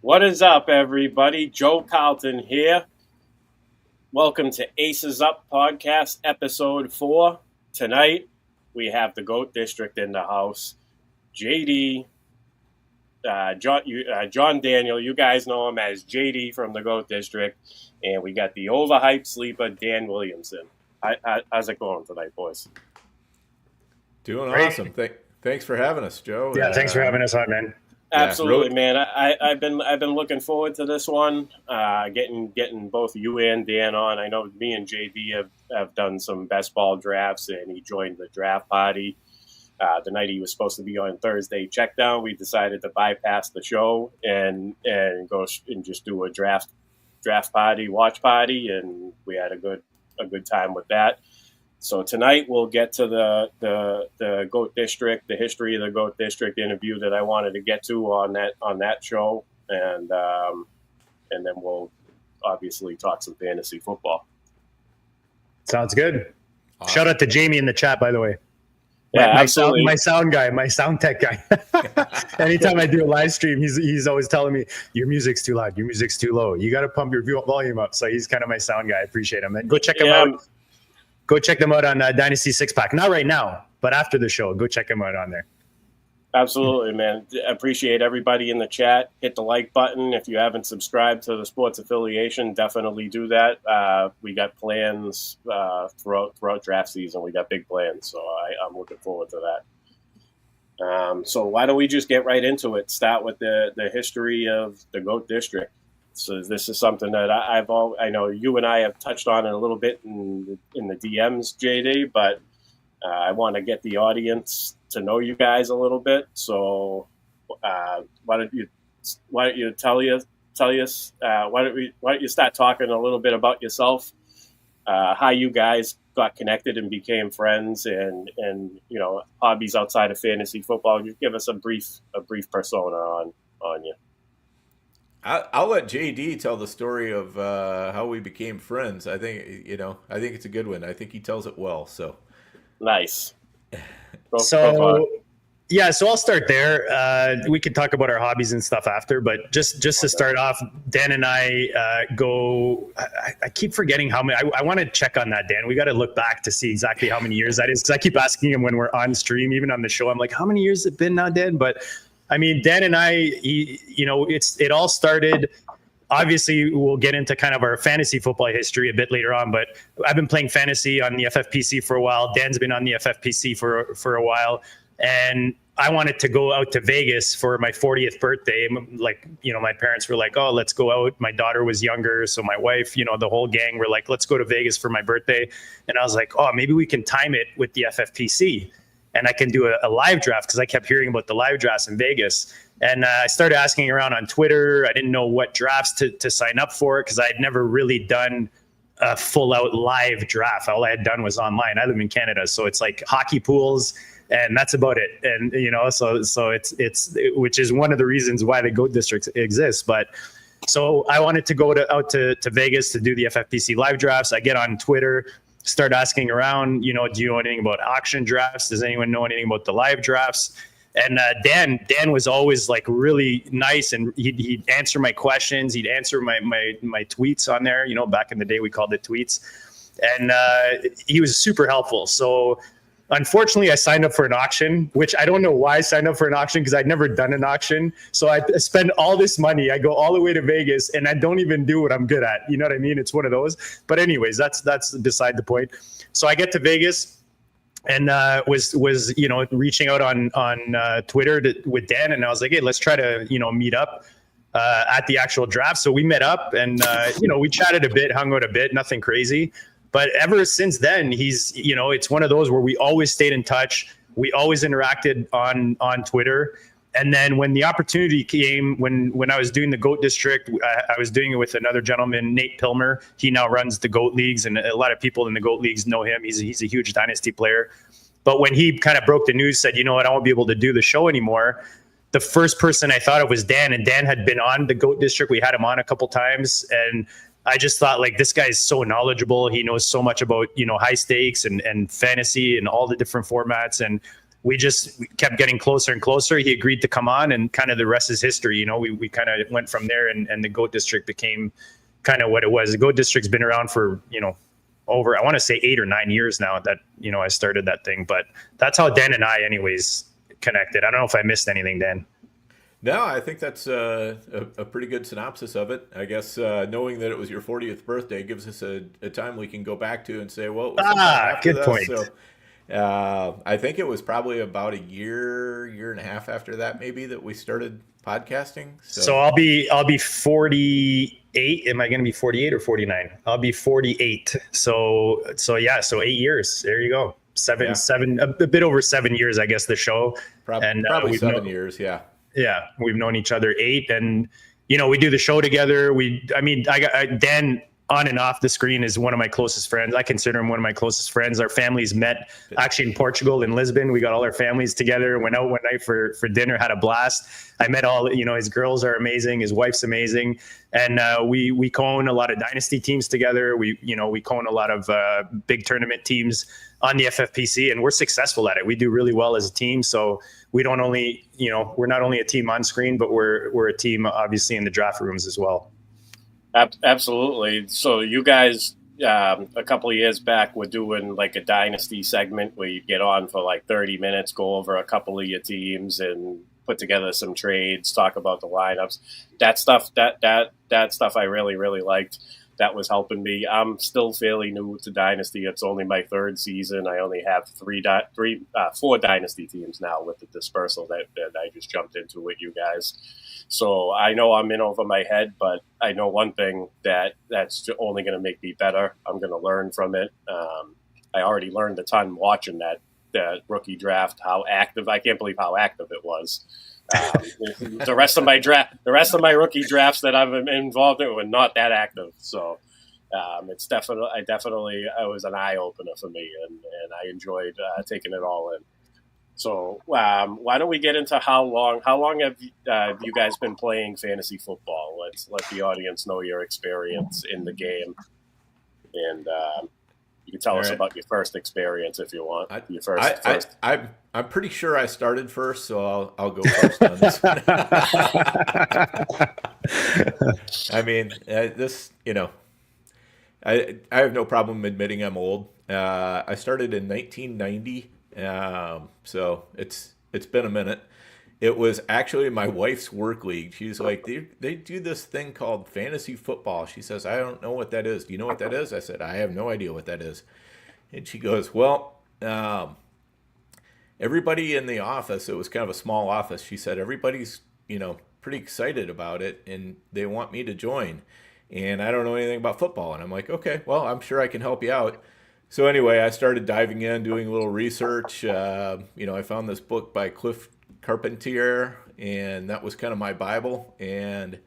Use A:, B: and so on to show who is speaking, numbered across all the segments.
A: What is up, everybody? Joe Carlton here. Welcome to Aces Up Podcast, Episode 4. Tonight, we have the GOAT District in the house. JD, John Daniel, you guys know him as JD from the GOAT District. And we got the overhyped sleeper, Dan Williamson. How's it going tonight, boys?
B: Doing awesome. Thanks for having us, Joe.
C: Yeah, thanks for having us on, man.
A: Absolutely, man. I've been looking forward to this one. Getting both you and Dan on. I know me and JD have done some best ball drafts, and he joined the draft party the night he was supposed to be on Thursday check down. We decided to bypass the show and go and just do a draft party, watch party, and we had a good time with that. So tonight we'll get to the GOAT District, the history of the GOAT District interview that I wanted to get to on that show, and then we'll obviously talk some fantasy football.
C: Sounds good. Awesome. Shout out to Jamie in the chat, by the way.
A: Yeah,
C: absolutely. My sound tech guy. Anytime I do a live stream, he's always telling me, your music's too loud, your music's too low. You got to pump your volume up. So he's kind of my sound guy. I appreciate him. And go check him out. Go check them out on Dynasty Six Pack. Not right now, but after the show, go check them out on there.
A: Absolutely, man. I appreciate everybody in the chat. Hit the like button. If you haven't subscribed to the sports affiliation, definitely do that. We got plans throughout draft season. We got big plans, so I'm looking forward to that. So why don't we just get right into it? Start with the history of the GOAT District. So this is something that I know you and I have touched on it a little bit in the DMs, JD, but I want to get the audience to know you guys a little bit. So why don't you tell us why don't you start talking a little bit about yourself, how you guys got connected and became friends, and hobbies outside of fantasy football. Just give us a brief persona on you.
B: I'll let JD tell the story of how we became friends. I think it's a good one. I think he tells it well. So
A: nice.
C: So I'll start there. We could talk about our hobbies and stuff after, but just to start off, Dan and I go. I keep forgetting how many. I want to check on that, Dan. We got to look back to see exactly how many years that is, because I keep asking him when we're on stream, even on the show. I'm like, how many years has it been now, Dan? But I mean, Dan and I, it all started. Obviously, we'll get into kind of our fantasy football history a bit later on, but I've been playing fantasy on the FFPC for a while. Dan's been on the FFPC for a while, and I wanted to go out to Vegas for my 40th birthday. Like, my parents were like, "Oh, let's go out." My daughter was younger, so my wife, the whole gang were like, "Let's go to Vegas for my birthday." And I was like, "Oh, maybe we can time it with the FFPC. And I can do a live draft," because I kept hearing about the live drafts in Vegas. And I started asking around on Twitter. I didn't know what drafts to sign up for, because I had never really done a full out live draft. All I had done was online. I live in Canada, so it's like hockey pools, and that's about it. And so it's which is one of the reasons why the GOAT District exists. But so I wanted to go out to Vegas to do the FFPC live drafts. I get on Twitter, start asking around, do you know anything about auction drafts? Does anyone know anything about the live drafts? And Dan was always like really nice, and he'd answer my questions. He'd answer my tweets on there. Back in the day we called it tweets, and he was super helpful. So unfortunately, I signed up for an auction, which I don't know why I signed up for an auction, because I'd never done an auction. So I spend all this money. I go all the way to Vegas, and I don't even do what I'm good at. You know what I mean? It's one of those. But anyways, that's beside the point. So I get to Vegas, and was reaching out on Twitter with Dan, and I was like, hey, let's try to meet up at the actual draft. So we met up, and we chatted a bit, hung out a bit, nothing crazy. But ever since then, he's, it's one of those where we always stayed in touch. We always interacted on Twitter. And then when the opportunity came, when I was doing the GOAT District, I was doing it with another gentleman, Nate Pilmer. He now runs the GOAT Leagues, and a lot of people in the GOAT Leagues know him. He's a huge Dynasty player. But when he kind of broke the news, said, I won't be able to do the show anymore, the first person I thought of was Dan. And Dan had been on the GOAT District. We had him on a couple times. And I just thought, like, this guy's so knowledgeable. He knows so much about, high stakes and fantasy and all the different formats. And we kept getting closer and closer. He agreed to come on, and kind of the rest is history. We kind of went from there, and the GOAT District became kind of what it was. The GOAT District's been around for, over, I want to say 8 or 9 years now that, I started that thing. But that's how Dan and I anyways connected. I don't know if I missed anything, Dan.
B: No, I think that's a pretty good synopsis of it. I guess knowing that it was your 40th birthday gives us a time we can go back to and say, well,
C: good point.
B: So I think it was probably about a year and a half after that, maybe, that we started podcasting.
C: So I'll be 48. Am I going to be 48 or 49? I'll be 48. So 8 years. There you go. Seven, a bit over 7 years, I guess, the show.
B: Probably 7 years. Yeah.
C: Yeah. We've known each other 8, and, we do the show together. Dan on and off the screen is one of my closest friends. I consider him one of my closest friends. Our families met actually in Portugal, in Lisbon. We got all our families together, went out one night for dinner, had a blast. I met his girls are amazing. His wife's amazing. And we co-own a lot of dynasty teams together. We co-own a lot of big tournament teams on the FFPC, and we're successful at it. We do really well as a team. So we don't only, we're not only a team on screen, but we're a team obviously in the draft rooms as well.
A: Absolutely. So you guys, a couple of years back, were doing like a dynasty segment where you get on for like 30 minutes, go over a couple of your teams and put together some trades, talk about the lineups. That stuff I really, really liked. That was helping me. I'm still fairly new to Dynasty. It's only my 3rd season. I only have 4 Dynasty teams now with the dispersal that I just jumped into with you guys. So I know I'm in over my head, but I know one thing that's only going to make me better. I'm going to learn from it. I already learned a ton watching that rookie draft. How active! I can't believe how active it was. The rest of my rookie drafts that I've been involved in were not that active. So it's definitely it was an eye opener for me, and I enjoyed taking it all in. So why don't we get into how long have you guys been playing fantasy football? Let's let the audience know your experience in the game, and you can tell us about your first experience if you want. I'm
B: pretty sure I started first, so I'll go first on this one. I mean, I have no problem admitting I'm old. I started in 1990. So it's been a minute. It was actually my wife's work league. She's like, they do this thing called fantasy football. She says, I don't know what that is. Do you know what that is? I said, I have no idea what that is. And she goes, well, everybody in the office, it was kind of a small office. She said, everybody's, pretty excited about it, and they want me to join. And I don't know anything about football. And I'm like, okay, well, I'm sure I can help you out. So anyway, I started diving in, doing a little research. I found this book by Cliff Carpentier, and that was kind of my Bible. And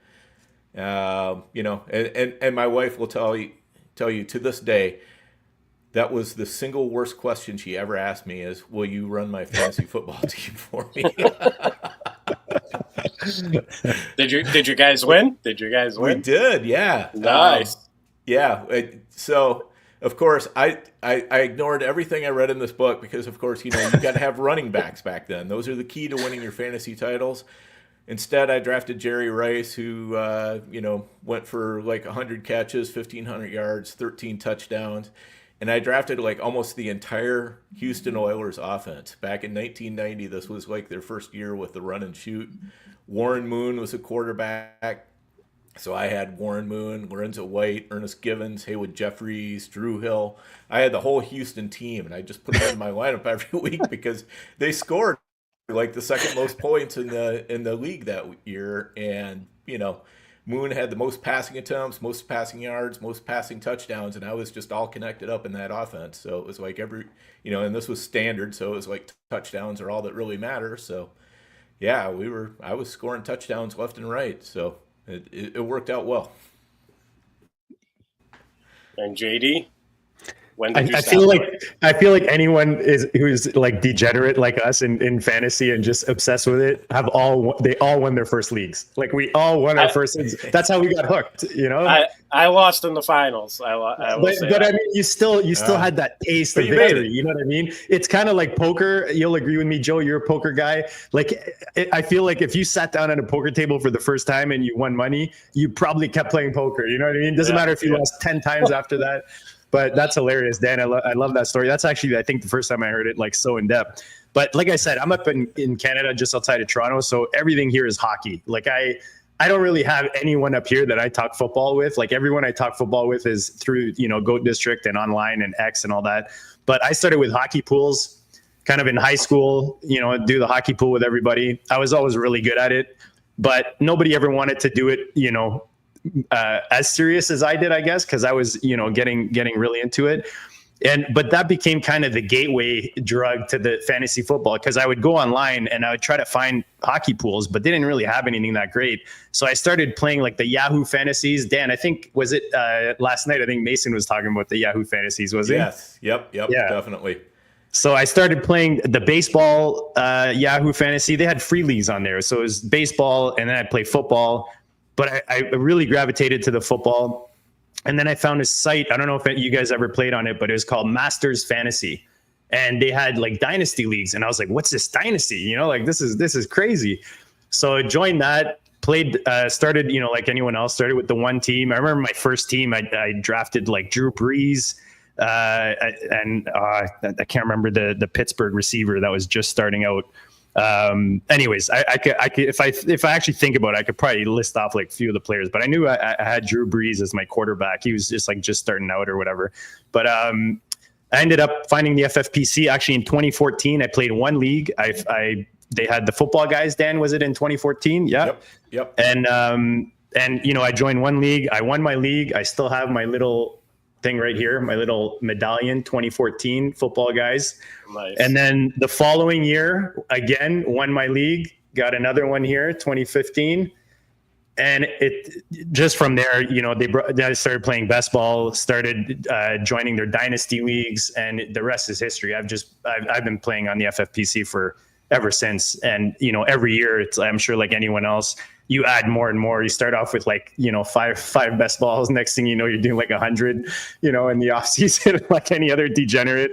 B: and my wife will tell you to this day, that was the single worst question she ever asked me is, will you run my fantasy football team for me?
A: Did you guys win? We
B: did, yeah.
A: Nice.
B: So of course, I ignored everything I read in this book because, of course, you got to have running backs back then. Those are the key to winning your fantasy titles. Instead, I drafted Jerry Rice, who, went for like 100 catches, 1,500 yards, 13 touchdowns. And I drafted like almost the entire Houston Oilers offense. Back in 1990, this was like their first year with the run and shoot. Warren Moon was a quarterback. So I had Warren Moon, Lorenzo White, Ernest Givens, Haywood Jeffries, Drew Hill. I had the whole Houston team, and I just put them in my lineup every week because they scored like the second most points in the league that year. And, Moon had the most passing attempts, most passing yards, most passing touchdowns, and I was just all connected up in that offense. So it was like and this was standard, so it was like touchdowns are all that really matter. So, yeah, I was scoring touchdowns left and right. So it worked out well.
A: And JD? When did you
C: I feel like anyone who's like degenerate like us in fantasy and just obsessed with it they all won their first leagues. Like we all won our first leagues. That's how we got hooked, you know.
A: I lost in the finals. I
C: mean, you still had that taste of victory. You know what I mean? It's kind of like poker. You'll agree with me, Joe. You're a poker guy. Like I feel like if you sat down at a poker table for the first time and you won money, you probably kept playing poker. You know what I mean? Doesn't matter if you lost 10 times after that. But that's hilarious, Dan. I love that story. That's actually, I think, the first time I heard it like so in depth. But like I said, I'm up in Canada, just outside of Toronto. So everything here is hockey. Like I don't really have anyone up here that I talk football with. Like everyone I talk football with is through, Goat District and online and X and all that. But I started with hockey pools kind of in high school, do the hockey pool with everybody. I was always really good at it, but nobody ever wanted to do it, as serious as I did, I guess, because I was, getting really into it. But that became kind of the gateway drug to the fantasy football, because I would go online and I would try to find hockey pools, but they didn't really have anything that great. So I started playing like the Yahoo Fantasies. Dan, I think, was it last night? I think Mason was talking about the Yahoo Fantasies, was he?
B: Yes. Yep. Yeah. Definitely.
C: So I started playing the baseball Yahoo Fantasy. They had free leagues on there. So it was baseball, and then I'd play football. But I really gravitated to the football. And then I found a site. I don't know if you guys ever played on it, but it was called Masters Fantasy. And they had like dynasty leagues. And I was like, what's this dynasty? This is crazy. So I joined that, played, started, like anyone else, started with the one team. I remember my first team, I drafted like Drew Brees. I can't remember the Pittsburgh receiver that was just starting out. Anyways, I could, if I actually think about it, I could probably list off like a few of the players, but I knew I had Drew Brees as my quarterback. He was just starting out or whatever. But, I ended up finding the FFPC actually in 2014. I played one league. They had the football guys. Dan, was it in 2014? Yeah.
B: Yep.
C: And I joined one league. I won my league. I still have my little thing right here, my little medallion, 2014 football guys.
A: Nice.
C: And then the following year, again, won my league, got another one here, 2015. And it just from there, I started playing best ball, started joining their dynasty leagues, and the rest is history. I've been playing on the FFPC for ever since. And, every year I'm sure like anyone else, you add more and more. You start off with five best balls. Next thing you know, you're doing like 100, in the off season, like any other degenerate.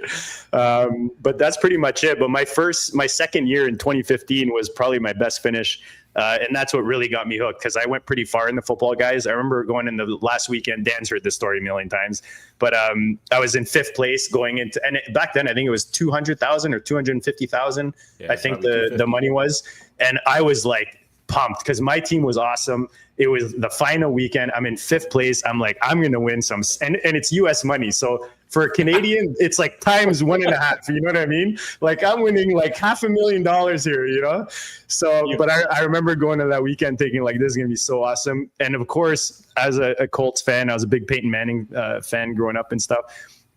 C: But that's pretty much it. But my second year in 2015 was probably my best finish. And that's what really got me hooked, because I went pretty far in the football guys. I remember going in the last weekend. Dan's heard this story a million times, but I was in 5th place going into, and back then I think it was 200,000 or 250,000. Yeah, I think the money was, and I was like pumped because my team was awesome. It was the final weekend. I'm in 5th place. I'm like, I'm going to win some, and it's US money. So for a Canadian, it's like times 1.5. You know what I mean? Like I'm winning like $500,000 here, So, but I remember going to that weekend thinking like, this is going to be so awesome. And of course, as a Colts fan, I was a big Peyton Manning fan growing up and stuff.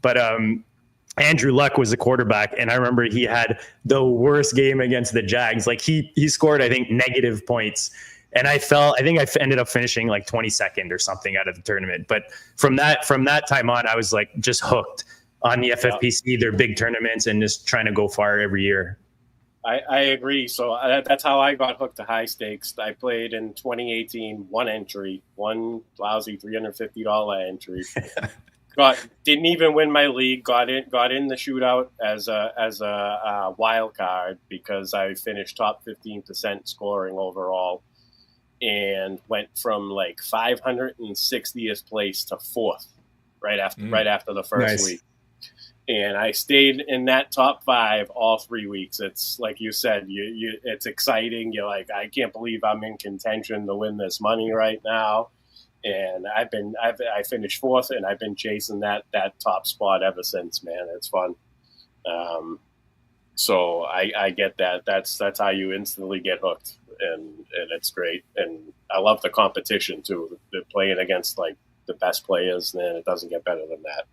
C: But Andrew Luck was the quarterback, and I remember he had the worst game against the Jags. Like he scored, I think, negative points. And I think I ended up finishing like 22nd or something out of the tournament. But from that time on, I was like just hooked on the FFPC, their big tournaments, and just trying to go far every year.
A: I agree. So that's how I got hooked to high stakes. I played in 2018, one lousy $350 entry. Didn't even win my league. Got in the shootout as a wild card because I finished top 15% scoring overall. And went from like 560th place to 4th right after the first week. And I stayed in that top 5 all 3 weeks. It's like you said, it's exciting. You're like, I can't believe I'm in contention to win this money right now. And I finished 4th, and I've been chasing that top spot ever since. Man, it's fun. So I get that. That's how you instantly get hooked. And it's great. And I love the competition too. They're playing against like the best players, and it doesn't get better than that.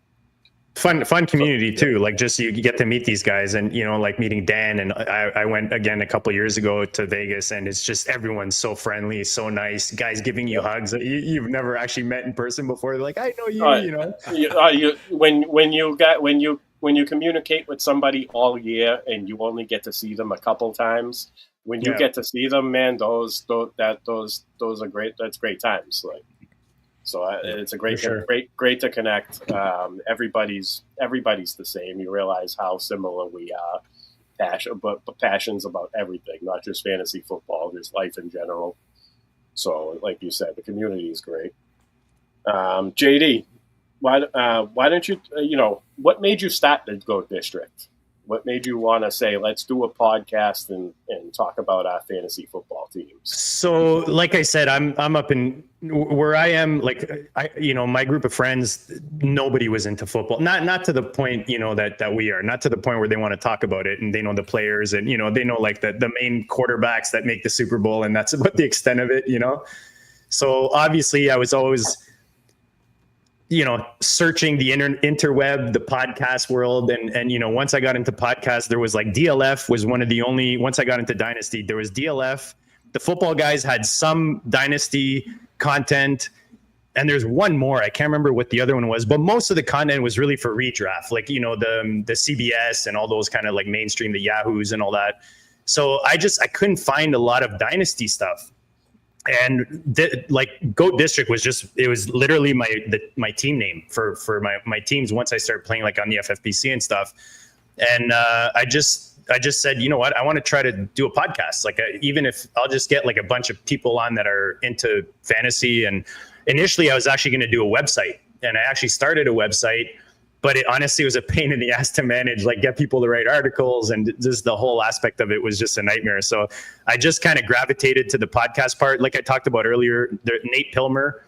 C: Fun community too. Like just you get to meet these guys, and like meeting Dan, and I went again a couple years ago to Vegas, and it's just everyone's so friendly, so nice. Guys giving you hugs that you've never actually met in person before. They're like, I know you.
A: When you communicate with somebody all year and you only get to see them a couple times, when you get to see them, man, those are great. That's great times. Like. So it's a great to connect. Everybody's the same. You realize how similar we are. Passions about everything, not just fantasy football, just life in general. So, like you said, the community is great. JD, why don't you? What made you start the GOAT District? What made you want to say, let's do a podcast and talk about our fantasy football teams?
C: So, like I said, I'm up in where I am. Like my group of friends, nobody was into football. Not to the point, that we are. Not to the point where they want to talk about it and they know the players and they know like the main quarterbacks that make the Super Bowl, and that's about the extent of it. So obviously, I was always searching the interweb, the podcast world. And once I got into podcasts, there was like DLF was one of the only, once I got into Dynasty, there was DLF. The football guys had some Dynasty content. And there's one more, I can't remember what the other one was, but most of the content was really for redraft, like, the CBS and all those kind of like mainstream, the Yahoos and all that. So I couldn't find a lot of Dynasty stuff. And GOAT District was it was literally my team name for my teams once I started playing like on the FFPC and stuff. And I just said, you know what, I want to try to do a podcast. Like even if I'll just get like a bunch of people on that are into fantasy. And initially I was actually going to do a website, and I actually started a website, but it honestly was a pain in the ass to manage, like get people to write articles, and just the whole aspect of it was just a nightmare. So I just kind of gravitated to the podcast part. Like I talked about earlier, Nate Pilmer,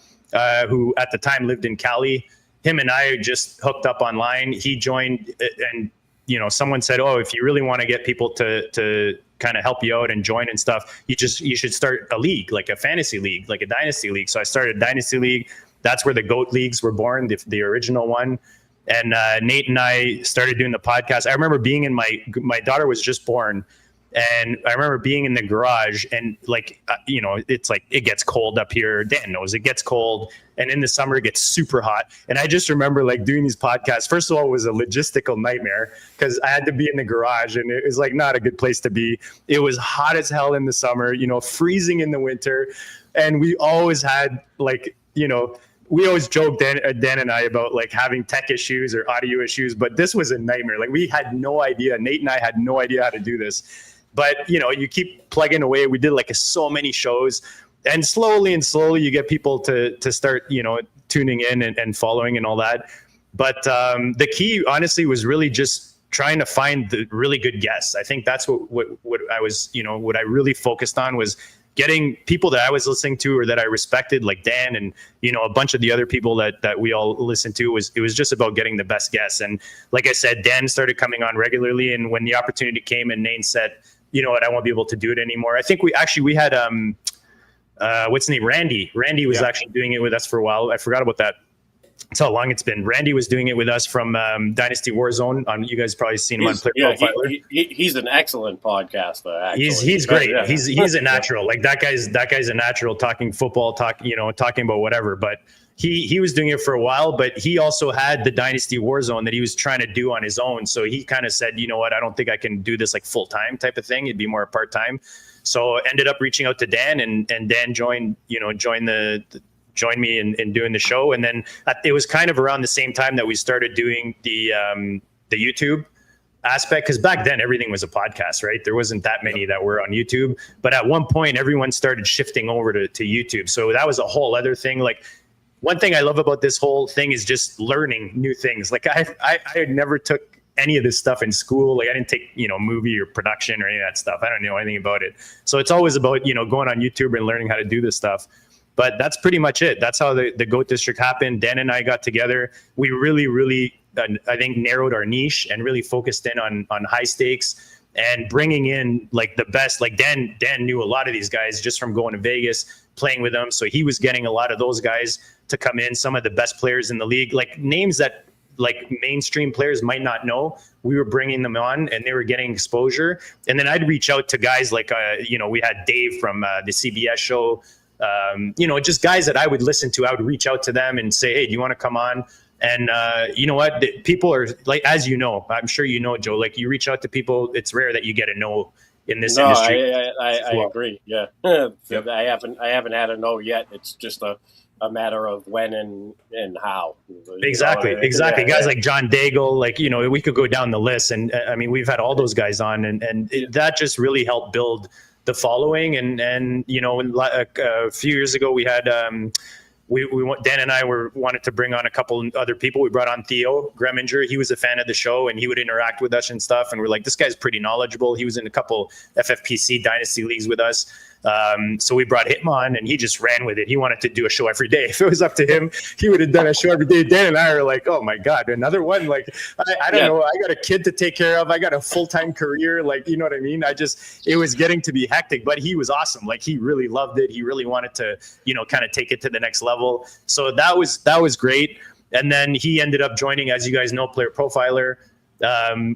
C: who at the time lived in Cali, him and I just hooked up online. He joined, and someone said, oh, if you really want to get people to kind of help you out and join and stuff, you should start a league, like a fantasy league, like a dynasty league. So I started a dynasty league. That's where the GOAT leagues were born, the original one. And Nate and I started doing the podcast. I remember being in my daughter was just born, and I remember being in the garage, and like, it's like, it gets cold up here. Dan knows it gets cold. And in the summer it gets super hot. And I just remember like doing these podcasts. First of all, it was a logistical nightmare because I had to be in the garage, and it was like not a good place to be. It was hot as hell in the summer, freezing in the winter. And we always had like, we always joke, Dan and I, about like having tech issues or audio issues, but this was a nightmare. Like we had no idea. Nate and I had no idea how to do this, but you keep plugging away. We did like so many shows, and slowly you get people to start, tuning in and following and all that. But the key honestly was really just trying to find the really good guests. I think that's what I was, what I really focused on was getting people that I was listening to or that I respected, like Dan and, a bunch of the other people that we all listened to. It was just about getting the best guests. And like I said, Dan started coming on regularly. And when the opportunity came and Nate said, you know what, I won't be able to do it anymore. I think we had, what's his name? Randy. Randy was actually doing it with us for a while. I forgot about that. That's how long it's been. Randy was doing it with us from Dynasty Warzone. You guys probably seen him on Player Profiler.
A: He's an excellent podcaster. Actually.
C: He's great.
A: Yeah.
C: He's a natural. Like that guy's a natural, talking football, talking about whatever. But he was doing it for a while. But he also had the Dynasty Warzone that he was trying to do on his own. So he kind of said, you know what, I don't think I can do this like full time type of thing. It'd be more part time. So ended up reaching out to Dan, and Dan joined me in doing the show. And then it was kind of around the same time that we started doing the YouTube aspect, because back then everything was a podcast, right? There wasn't that many that were on YouTube, but at one point everyone started shifting over to YouTube. So that was a whole other thing. Like one thing I love about this whole thing is just learning new things. Like I never took any of this stuff in school. Like I didn't take, movie or production or any of that stuff. I don't know anything about it. So it's always about, going on YouTube and learning how to do this stuff. But that's pretty much it. That's how the GOAT District happened. Dan and I got together. We really, I think, narrowed our niche and really focused in on high stakes and bringing in like the best. Like Dan knew a lot of these guys just from going to Vegas, playing with them. So he was getting a lot of those guys to come in, some of the best players in the league, like names that like mainstream players might not know, we were bringing them on and they were getting exposure. And then I'd reach out to guys like, we had Dave from the CBS show, just guys that I would listen to. I would reach out to them and say, hey, do you want to come on? And you know what? People are like, as you know, I'm sure you know, Joe, like you reach out to people, it's rare that you get a no in this industry.
A: I agree. Yeah. Yep. I haven't had a no yet. It's just a matter of when and how.
C: Exactly.
A: Yeah,
C: guys like John Daigle, like, we could go down the list, and I mean, we've had all those guys on, and that just really helped build the following. And a few years ago we had Dan and I wanted to bring on a couple other people. We brought on Theo Greminger. He was a fan of the show and he would interact with us and stuff. And we're like, this guy's pretty knowledgeable. He was in a couple FFPC dynasty leagues with us. So we brought him on and he just ran with it. He wanted to do a show every day. If it was up to him, he would have done a show every day. Dan and I are like, oh my God, another one. Like, I don't know. I got a kid to take care of. I got a full-time career. Like, you know what I mean? It was getting to be hectic, but he was awesome. Like, he really loved it. He really wanted to, kind of take it to the next level. So that was great. And then he ended up joining, as you guys know, Player Profiler.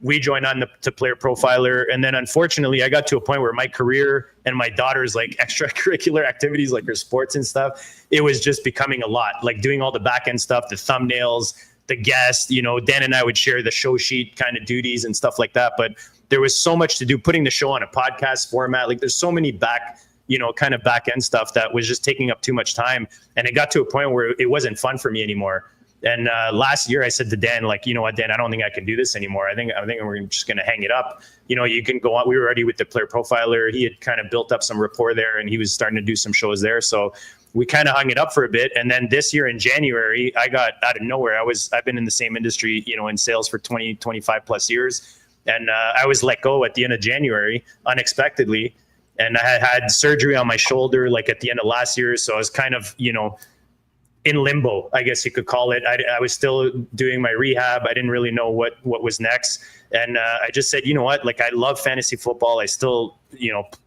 C: We joined on to Player Profiler, and then unfortunately I got to a point where my career and my daughter's like extracurricular activities, like her sports and stuff, it was just becoming a lot, like doing all the back end stuff, the thumbnails, the guests, Dan and I would share the show sheet kind of duties and stuff like that, but there was so much to do, putting the show on a podcast format. Like, there's so many kind of back end stuff that was just taking up too much time, and it got to a point where it wasn't fun for me anymore. And last year I said to Dan, like, you know what, Dan, I don't think I can do this anymore. I think we're just going to hang it up. You can go on. We were already with the Player Profiler. He had kind of built up some rapport there and he was starting to do some shows there. So we kind of hung it up for a bit. And then this year in January, I got out of nowhere. I've been in the same industry, in sales for 20, 25 plus years. And I was let go at the end of January unexpectedly. And I had surgery on my shoulder, like at the end of last year. So I was kind of, in limbo, I guess you could call it. I was still doing my rehab. I didn't really know what was next. And I just said, you know what, like, I love fantasy football. I still,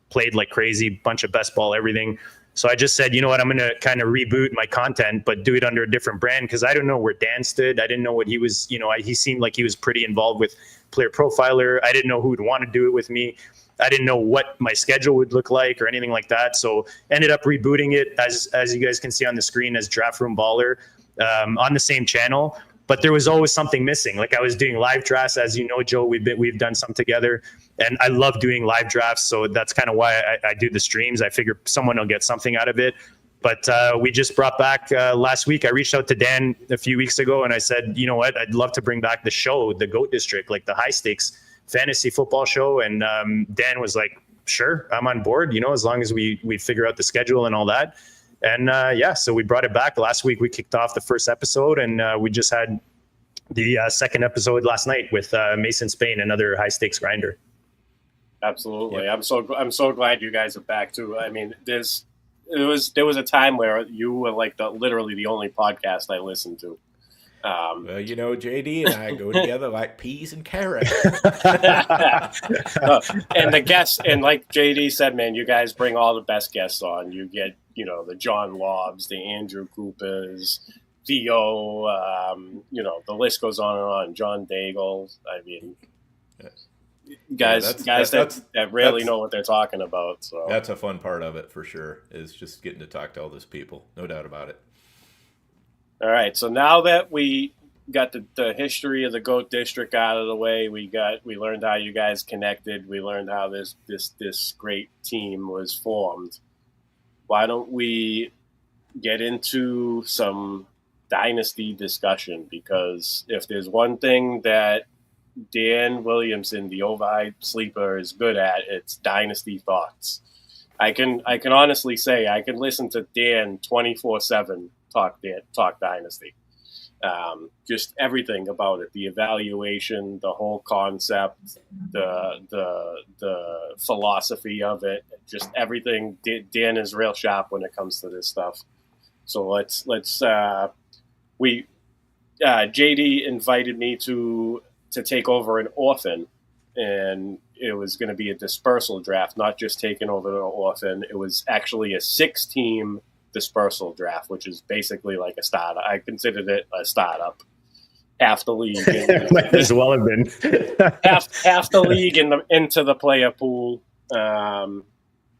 C: played like crazy, bunch of best ball, everything. So I just said, you know what, I'm going to kind of reboot my content, but do it under a different brand. Cause I don't know where Dan stood. I didn't know what he was, he seemed like he was pretty involved with Player Profiler. I didn't know who would want to do it with me. I didn't know what my schedule would look like or anything like that. So ended up rebooting it, as you guys can see on the screen, as Draft Room Baller on the same channel. But there was always something missing. Like, I was doing live drafts, as you know, Joe, we've done some together, and I love doing live drafts. So that's kind of why I do the streams. I figure someone will get something out of it. But we just brought back last week. I reached out to Dan a few weeks ago and I said, you know what, I'd love to bring back the show, the GOAT District, like the high stakes fantasy football show. And Dan was like, sure, I'm on board, as long as we figure out the schedule and all that. And so we brought it back. Last week we kicked off the first episode, and we just had the second episode last night with Mason Spain, another high stakes grinder.
A: Absolutely. Yeah. I'm so glad you guys are back too. I mean, there was a time where you were like literally the only podcast I listened to.
B: Well, JD and I go together like peas and carrots.
A: And the guests, and like JD said, man, you guys bring all the best guests on. You get, the John Lobbs, the Andrew Coopers, Theo, the list goes on and on. John Daigle. I mean, guys that really know what they're talking about. So
B: that's a fun part of it for sure, is just getting to talk to all those people. No doubt about it.
A: All right, so now that we got the history of the GOAT District out of the way, we learned how you guys connected. We learned how this great team was formed. Why don't we get into some dynasty discussion? Because if there's one thing that Dan Williamson, the Overhyped Sleeper, is good at, it's dynasty thoughts. I can honestly say I can listen to Dan 24/7 talk dynasty. Just everything about it, the evaluation, the whole concept, the philosophy of it, just everything. Dan is real sharp when it comes to this stuff. So let's JD invited me to take over an orphan, and it was going to be a dispersal draft, not just taking over the orphan. It was actually a 6-team dispersal draft, which is basically like a startup. I considered it a startup. half the league.
C: Might as well have been.
A: half the league into the player pool.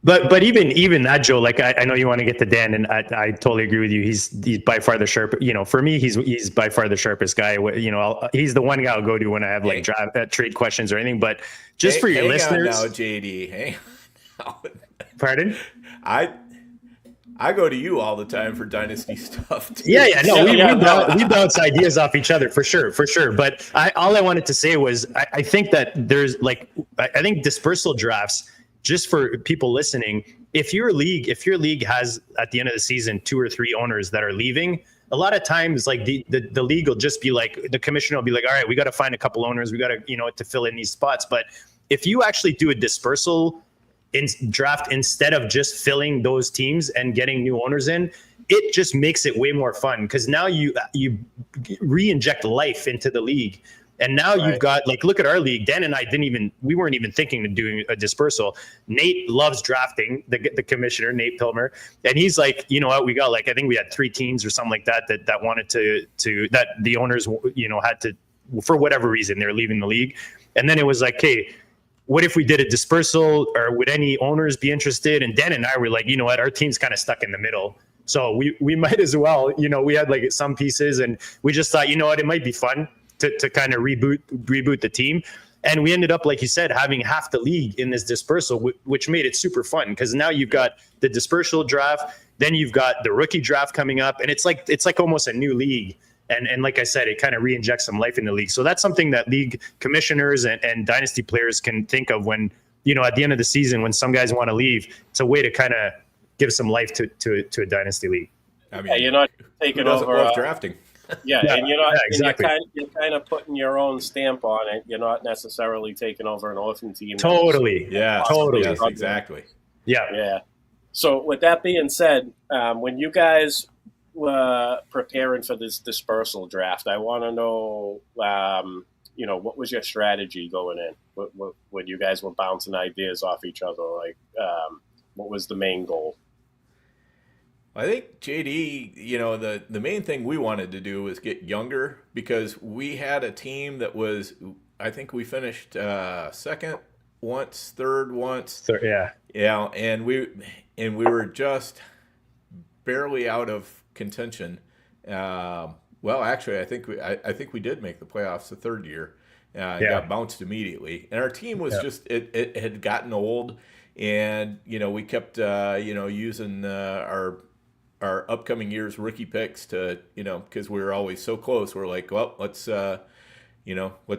C: But even that, Joe, like I know you want to get to Dan, and I totally agree with you. He's by far the sharp. For me, he's by far the sharpest guy. He's the one guy I'll go to when I have like trade questions or anything. But just for your listeners,
B: now, JD, hang on.
C: Pardon?
B: I go to you all the time for dynasty stuff too.
C: Yeah. No, we bounce ideas off each other for sure. But all I wanted to say was I think that there's I think dispersal drafts. Just for people listening, if your league has at the end of the season 2 or 3 owners that are leaving, a lot of times like the league will just be like, the commissioner will be like, all right, we got to find a couple owners, we got to to fill in these spots. But if you actually do a dispersal draft instead of just filling those teams and getting new owners in, it just makes it way more fun because now you re-inject life into the league. And now you've got look at our league. Dan and I we weren't even thinking of doing a dispersal. Nate loves drafting, the commissioner, Nate Pilmer. And he's like, you know what, we got I think we had 3 teams or something like that wanted to that the owners, had to, for whatever reason, they're leaving the league. And then it was like, hey, what if we did a dispersal, or would any owners be interested? And Dan and I were like, you know what, our team's kind of stuck in the middle. So we might as well, we had some pieces, and we just thought, you know what, it might be fun to kind of reboot the team. And we ended up, like you said, having half the league in this dispersal, which made it super fun because now you've got the dispersal draft, then you've got the rookie draft coming up, and it's like almost a new league. And like I said, it kind of re-injects some life in the league. So that's something that league commissioners and dynasty players can think of when, at the end of the season, when some guys want to leave. It's a way to kind of give some life to a dynasty league.
B: I mean,
A: you're not taking over
B: drafting.
A: And you're not,
C: exactly.
A: You're kind of putting your own stamp on it. You're not necessarily taking over an orphan team.
C: Totally. Totally.
B: Yes, exactly.
C: Yeah.
A: So with that being said, when you guys were preparing for this dispersal draft, I want to know, what was your strategy going in? When you guys were bouncing ideas off each other, what was the main goal?
B: I think JD, the main thing we wanted to do was get younger because we had a team that was, I think we finished second once, third once. Yeah, and we were just barely out of contention. Well, actually, I think we did make the playoffs the third year. Got bounced immediately, and our team was just it had gotten old, and we kept using our upcoming year's rookie picks to, because we were always so close. We're like, well, let's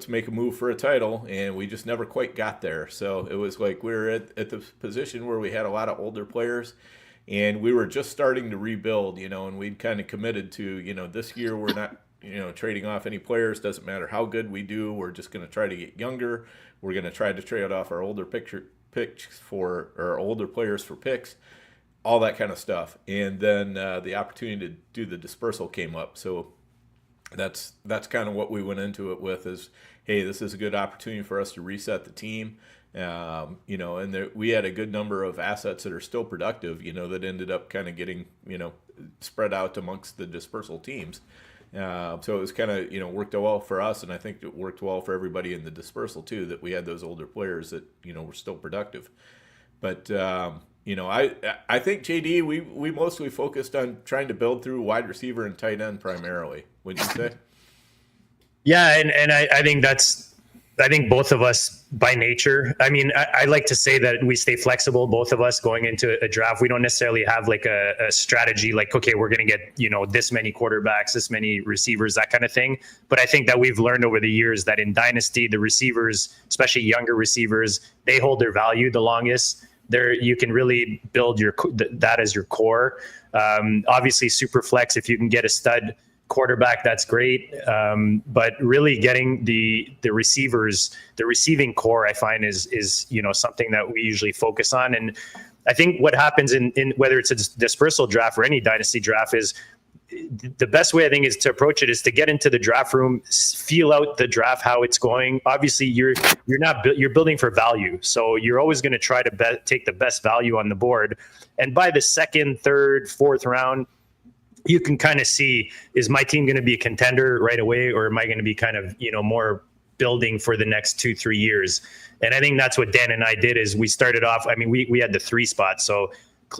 B: make a move for a title. And we just never quite got there. So it was like we were at the position where we had a lot of older players and we were just starting to rebuild, and we'd kind of committed to, this year we're not, trading off any players. Doesn't matter how good we do. We're just going to try to get younger. We're going to try to trade off our older picks for, or older players for picks. All that kind of stuff. And then the opportunity to do the dispersal came up. So that's kind of what we went into it with is, hey, this is a good opportunity for us to reset the team. And we had a good number of assets that are still productive, that ended up kind of getting, spread out amongst the dispersal teams. So it was kind of, worked well for us. And I think it worked well for everybody in the dispersal too, that we had those older players that, were still productive. But, I think, JD, we mostly focused on trying to build through wide receiver and tight end primarily, wouldn't you say?
C: Yeah, and I think both of us by nature, I like to say that we stay flexible, both of us going into a draft. We don't necessarily have like a strategy like, okay, we're going to get, this many quarterbacks, this many receivers, that kind of thing. But I think that we've learned over the years that in Dynasty, the receivers, especially younger receivers, they hold their value the longest. There, you can really build that as your core. Obviously, super flex. If you can get a stud quarterback, that's great. But really, getting the receivers, the receiving core, I find is something that we usually focus on. And I think what happens in whether it's a dispersal draft or any dynasty draft is the best way I think is to approach it is to get into the draft room, feel out the draft, how it's going. Obviously you're building for value. So you're always going to try to take the best value on the board. And by the second, third, fourth round, you can kind of see, is my team going to be a contender right away, or am I going to be kind of, more building for the next 2-3 years? And I think that's what Dan and I did. Is we started off, I mean, we had the 3 spots. So,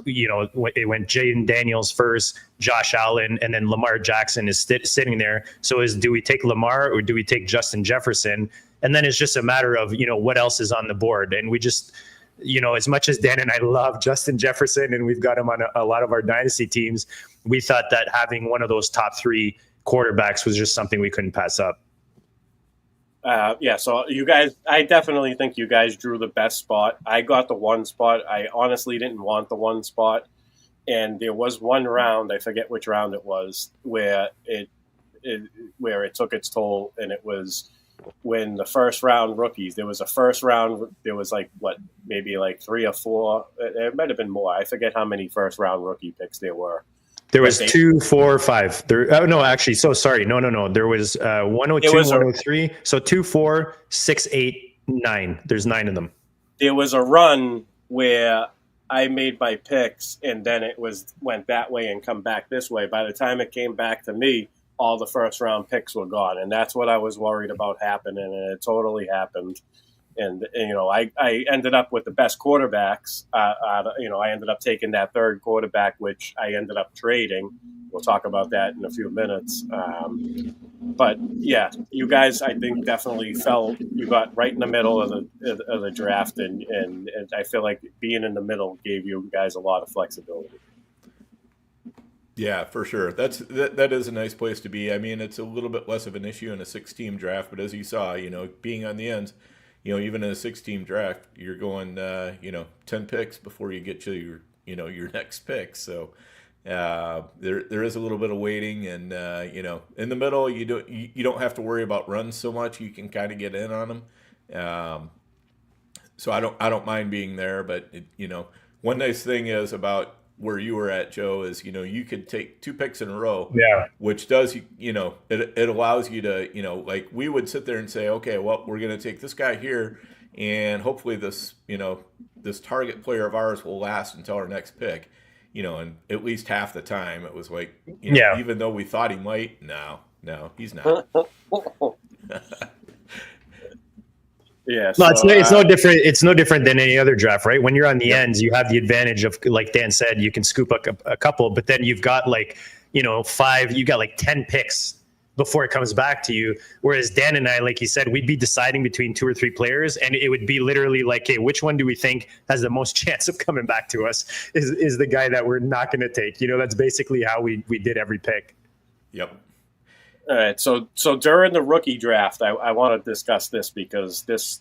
C: it went Jaden Daniels first, Josh Allen, and then Lamar Jackson is sitting there. So do we take Lamar or do we take Justin Jefferson? And then it's just a matter of, what else is on the board. And we just, as much as Dan and I love Justin Jefferson and we've got him on a lot of our dynasty teams, we thought that having one of those top 3 quarterbacks was just something we couldn't pass up.
A: So you guys, I definitely think you guys drew the best spot. I got the 1 spot. I honestly didn't want the 1 spot. And there was one round, I forget which round it was, where it took its toll. And it was when the first round rookies, there was a first round, there was maybe 3 or 4. It might have been more. I forget how many first round rookie picks there were.
C: There was 2, 4, 5. No, actually, so sorry. No. There was 102, 103. So 2, 4, 6, 8, 9. There's 9 of them.
A: There was a run where I made my picks, and then it went that way and come back this way. By the time it came back to me, all the first round picks were gone, and that's what I was worried about happening, and it totally happened. And I ended up with the best quarterbacks. I ended up taking that 3rd quarterback, which I ended up trading. We'll talk about that in a few minutes. But yeah, you guys, I think definitely you got right in the middle of the draft, and I feel like being in the middle gave you guys a lot of flexibility.
B: Yeah, for sure. That is a nice place to be. I mean, it's a little bit less of an issue in a 6-team draft, but as you saw, being on the ends, even in a 6-team draft, you're going, 10 picks before you get to your next pick. So there is a little bit of waiting, and in the middle, you don't have to worry about runs so much. You can kind of get in on them. So I don't mind being there, but one nice thing is about where you were at, Joe, is you could take 2 picks in a row, which does it allows you to we would sit there and say, okay, well, we're going to take this guy here, and hopefully this this target player of ours will last until our next pick, and at least half the time it was even though we thought he might, no, he's not.
A: Yeah,
C: no, it's no different. It's no different than any other draft, right? When you're on the ends, you have the advantage of, like Dan said, you can scoop a couple, but then you've got 5. You got 10 picks before it comes back to you. Whereas Dan and I, like you said, we'd be deciding between 2 or 3 players, and it would be literally hey, which one do we think has the most chance of coming back to us? Is the guy that we're not going to take? That's basically how we did every pick.
B: Yep.
A: All right, so during the rookie draft, I want to discuss this because this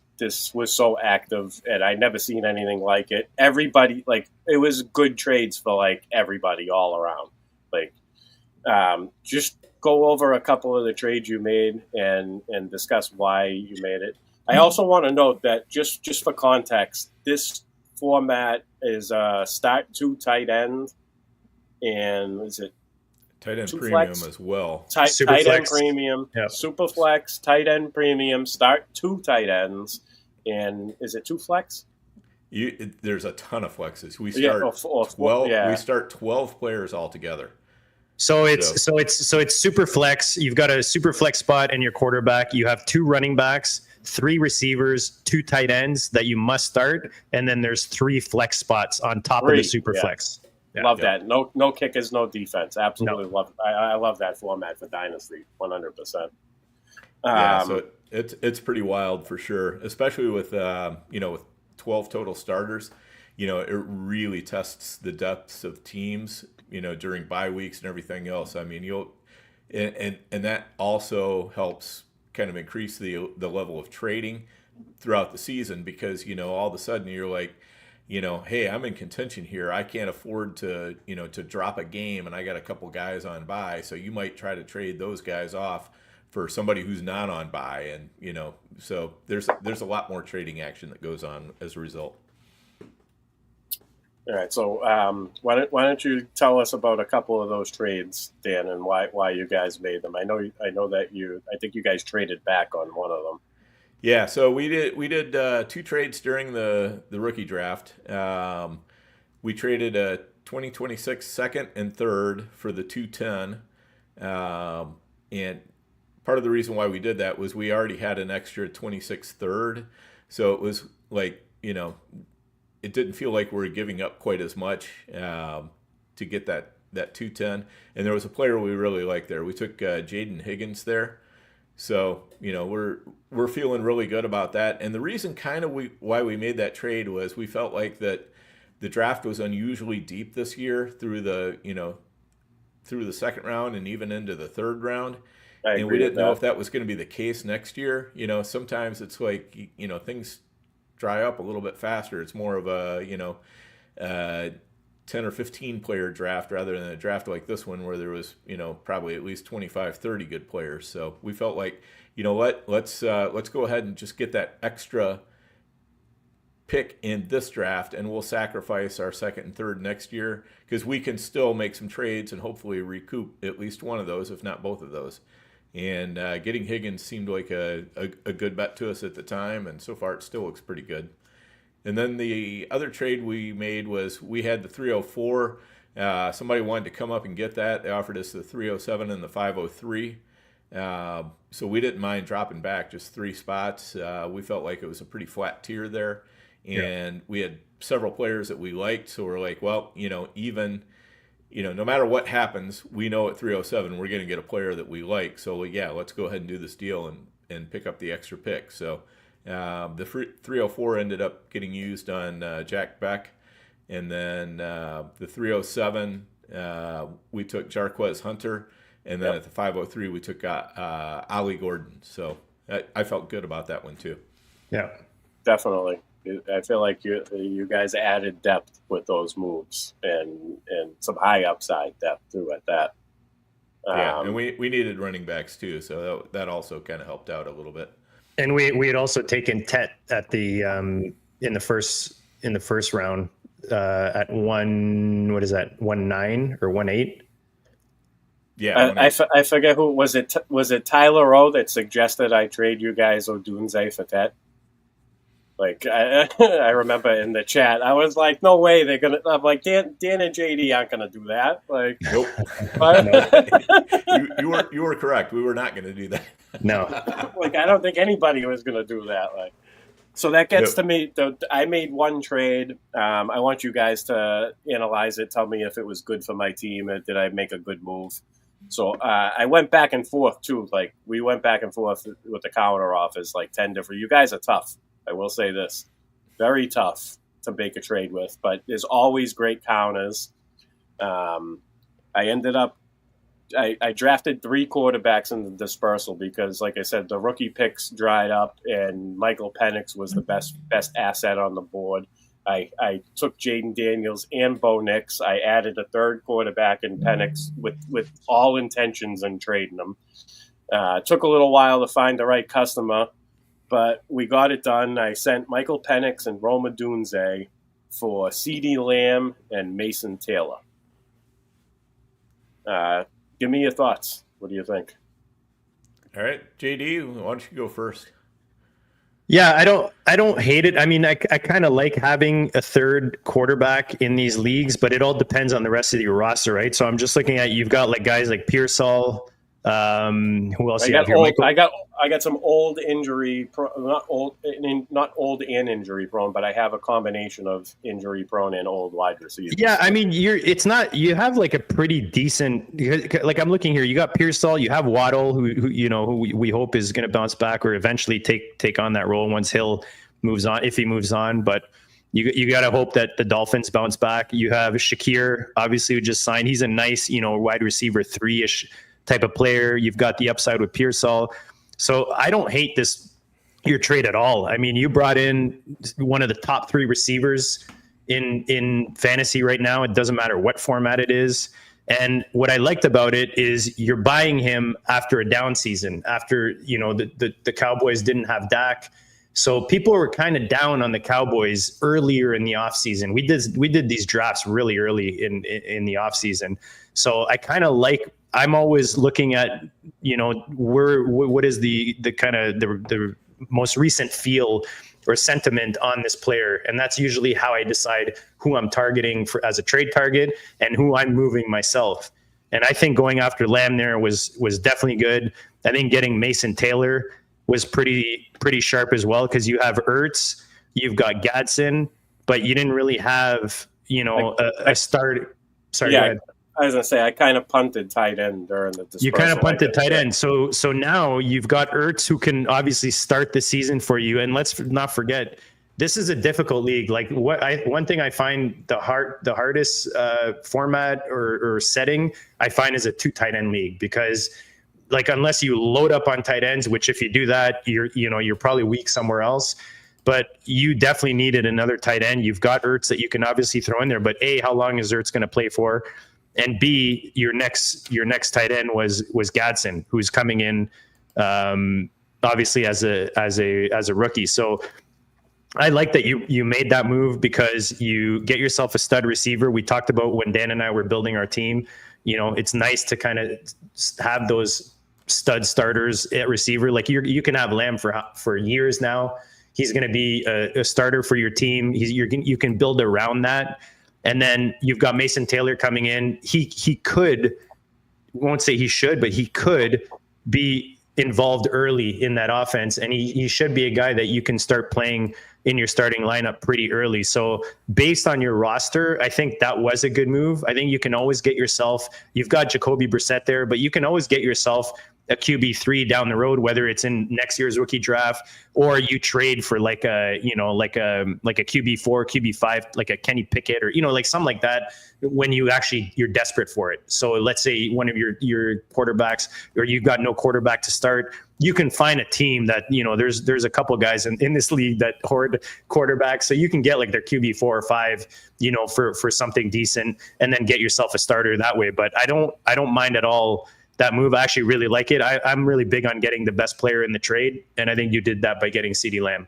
A: was so active, and I never seen anything like it. Everybody, it was good trades for everybody all around. Just go over a couple of the trades you made and discuss why you made it. I also want to note that just for context, this format is start 2 tight end, and is it?
B: Tight end premium as well.
A: Tight end premium, super flex, tight end premium, start 2 tight ends, and is it 2 flex?
B: There's a ton of flexes. We start 12. Yeah. We start 12 players altogether.
C: So it's super flex. You've got a super flex spot in your quarterback. You have 2 running backs, 3 receivers, 2 tight ends that you must start, and then there's 3 flex spots on top of the super flex.
A: Yeah, love that. No kickers, no defense. Absolutely love it. I love that format for Dynasty, 100%.
B: So it's pretty wild for sure, especially with with 12 total starters. It really tests the depths of teams. During bye weeks and everything else. I mean, and that also helps kind of increase the level of trading throughout the season because all of a sudden you're like, hey, I'm in contention here. I can't afford to, to drop a game, and I got a couple guys on bye. So you might try to trade those guys off for somebody who's not on bye, and so there's a lot more trading action that goes on as a result.
A: All right, so why don't you tell us about a couple of those trades, Dan, and why you guys made them? I know that I think you guys traded back on one of them.
B: Yeah, so we did 2 trades during the rookie draft. We traded 2026 second and third for the 210. And part of the reason why we did that was we already had an extra 26 third. So it was like, it didn't feel like we were giving up quite as much to get that 210. And there was a player we really liked there. We took Jaden Higgins there. So, we're feeling really good about that. And the reason why we made that trade was we felt like that the draft was unusually deep this year through the second round and even into the third round. And we didn't know if that was going to be the case next year. Sometimes it's like, things dry up a little bit faster. It's more of a, 10 or 15 player draft rather than a draft like this one where there was, probably at least 25, 30 good players. So we felt like, let's go ahead and just get that extra pick in this draft, and we'll sacrifice our second and third next year because we can still make some trades and hopefully recoup at least one of those, if not both of those. And getting Higgins seemed like a good bet to us at the time, and so far it still looks pretty good. And then the other trade we made was we had the 304. Somebody wanted to come up and get that. They offered us the 307 and the 503. So we didn't mind dropping back just 3 spots. We felt like it was a pretty flat tier there. And we had several players that we liked. So we're like, well, even, no matter what happens, we know at 307 we're going to get a player that we like. So, let's go ahead and do this deal and pick up the extra pick. So the 304 ended up getting used on Jack Beck. And then the 307, we took Jarquez Hunter. And then at the 503, we took Ollie Gordon. So I felt good about that one, too.
C: Yeah,
A: definitely. I feel like you guys added depth with those moves and some high upside depth too at that.
B: And we needed running backs too, so that also kind of helped out a little bit.
C: And we had also taken Tet at the in the first round at 1.9 or 1.8.
B: Yeah,
A: I forget who was it. Was it Tyler O that suggested I trade you guys Odunze for Tet? Like I remember in the chat, I was like, "No way, they're gonna." I'm like, Dan and JD aren't gonna do that. Like,
B: nope. You were correct. We were not gonna do that.
C: No.
A: Like, I don't think anybody was gonna do that. Like, so that gets to me. I made one trade. I want you guys to analyze it. Tell me if it was good for my team. Did I make a good move? So I went back and forth too. Like, we went back and forth with the counter offers, like 10 different. You guys are tough. I will say this, very tough to make a trade with, but there's always great counters. I drafted 3 quarterbacks in the dispersal because, like I said, the rookie picks dried up and Michael Penix was the best asset on the board. I took Jaden Daniels and Bo Nix. I added a 3rd quarterback in Penix with all intentions in trading them. Took a little while to find the right customer, but we got it done. I sent Michael Penix and Rome Odunze for CeeDee Lamb and Mason Taylor. Give me your thoughts. What do you think?
B: All right, JD, why don't you go first?
C: Yeah, I don't hate it. I mean, I kind of like having a 3rd quarterback in these leagues, but it all depends on the rest of your roster, right? So I'm just looking at, you've got like guys like Pearsall. Who else?
A: I got some old injury, not old and injury prone, but I have a combination of injury prone and old wide receivers.
C: Yeah, I mean, you have like a pretty decent, like I'm looking here, you got Pearsall, you have Waddle, who we hope is going to bounce back or eventually take on that role once Hill moves on, if he moves on, but you got to hope that the Dolphins bounce back. You have Shakir, obviously, who just signed. He's a nice, wide receiver 3-ish type of player. You've got the upside with Pearsall. So I don't hate your trade at all. I mean, you brought in one of the top 3 receivers in fantasy right now. It doesn't matter what format it is. And what I liked about it is you're buying him after a down season, after, the Cowboys didn't have Dak. So people were kind of down on the Cowboys earlier in the offseason. We did these drafts really early in the offseason. So I kind of I'm always looking at, what is the kind of the most recent feel or sentiment on this player. And that's usually how I decide who I'm targeting for as a trade target and who I'm moving myself. And I think going after Lamb there was definitely good. I think getting Mason Taylor was pretty sharp as well, because you have Ertz, you've got Gadsden, but you didn't really have, a start. Sorry,
A: yeah,
C: go ahead.
A: I was gonna say I kind of punted tight end during the dispersal.
C: You kind of punted tight end. So now you've got Ertz, who can obviously start the season for you. And let's not forget, this is a difficult league. Like one thing I find the hardest format or setting I find is a 2 tight end league, because like unless you load up on tight ends, which if you do that, you're probably weak somewhere else. But you definitely needed another tight end. You've got Ertz that you can obviously throw in there, but A, how long is Ertz going to play for? And B, your next tight end was Gadsden, who's coming in obviously as a rookie. So I like that you made that move, because you get yourself a stud receiver. We talked about when Dan and I were building our team. It's nice to kind of have those stud starters at receiver. Like you can have Lamb for years now. He's going to be a starter for your team. You can build around that. And then you've got Mason Taylor coming in. He could, won't say he should, but he could be involved early in that offense. And he should be a guy that you can start playing in your starting lineup pretty early. So based on your roster, I think that was a good move. I think you can always get yourself, you've got Jacoby Brissett there, but you can always get yourself a QB3 down the road, whether it's in next year's rookie draft or you trade for like a QB4, QB5, like a Kenny Pickett or, like something like that when you're desperate for it. So let's say one of your quarterbacks, or you've got no quarterback to start, you can find a team that, there's a couple guys in this league that hoard quarterbacks. So you can get like their QB4 or 5, for something decent, and then get yourself a starter that way. But I don't mind at all that move. I actually really like it. I'm really big on getting the best player in the trade, and I think you did that by getting CeeDee Lamb.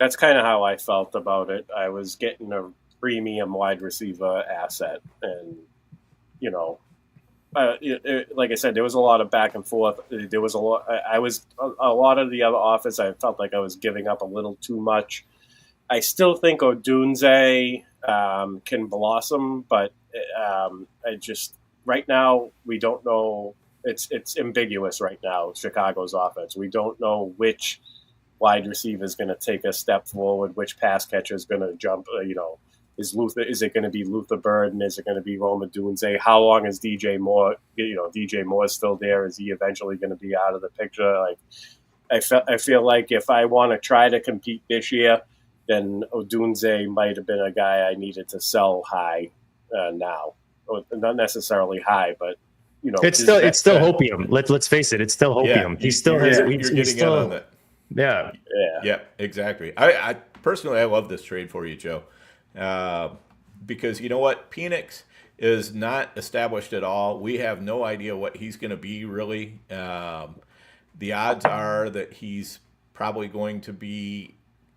A: That's kind of how I felt about it. I was getting a premium wide receiver asset, and like I said, there was a lot of back and forth. There was a lot. A lot of the other offers, I felt like I was giving up a little too much. I still think Odunze can blossom, but right now, we don't know. It's ambiguous right now, Chicago's offense. We don't know which wide receiver is going to take a step forward, which pass catcher is going to jump. Is it going to be Luther Burden? Is it going to be Rome Odunze? How long is DJ Moore? DJ Moore's still there. Is he eventually going to be out of the picture? Like, I feel like if I want to try to compete this year, then Odunze might have been a guy I needed to sell high now. Not necessarily high, but
C: it's still hopium. Let's face it, it's still hopium.
B: Yeah,
C: he still has it.
B: You're getting in on that.
C: Yeah,
B: exactly. I personally, I love this trade for you, Joe, because you know what, Penix is not established at all. We have no idea what he's going to be really. The odds are that he's probably going to be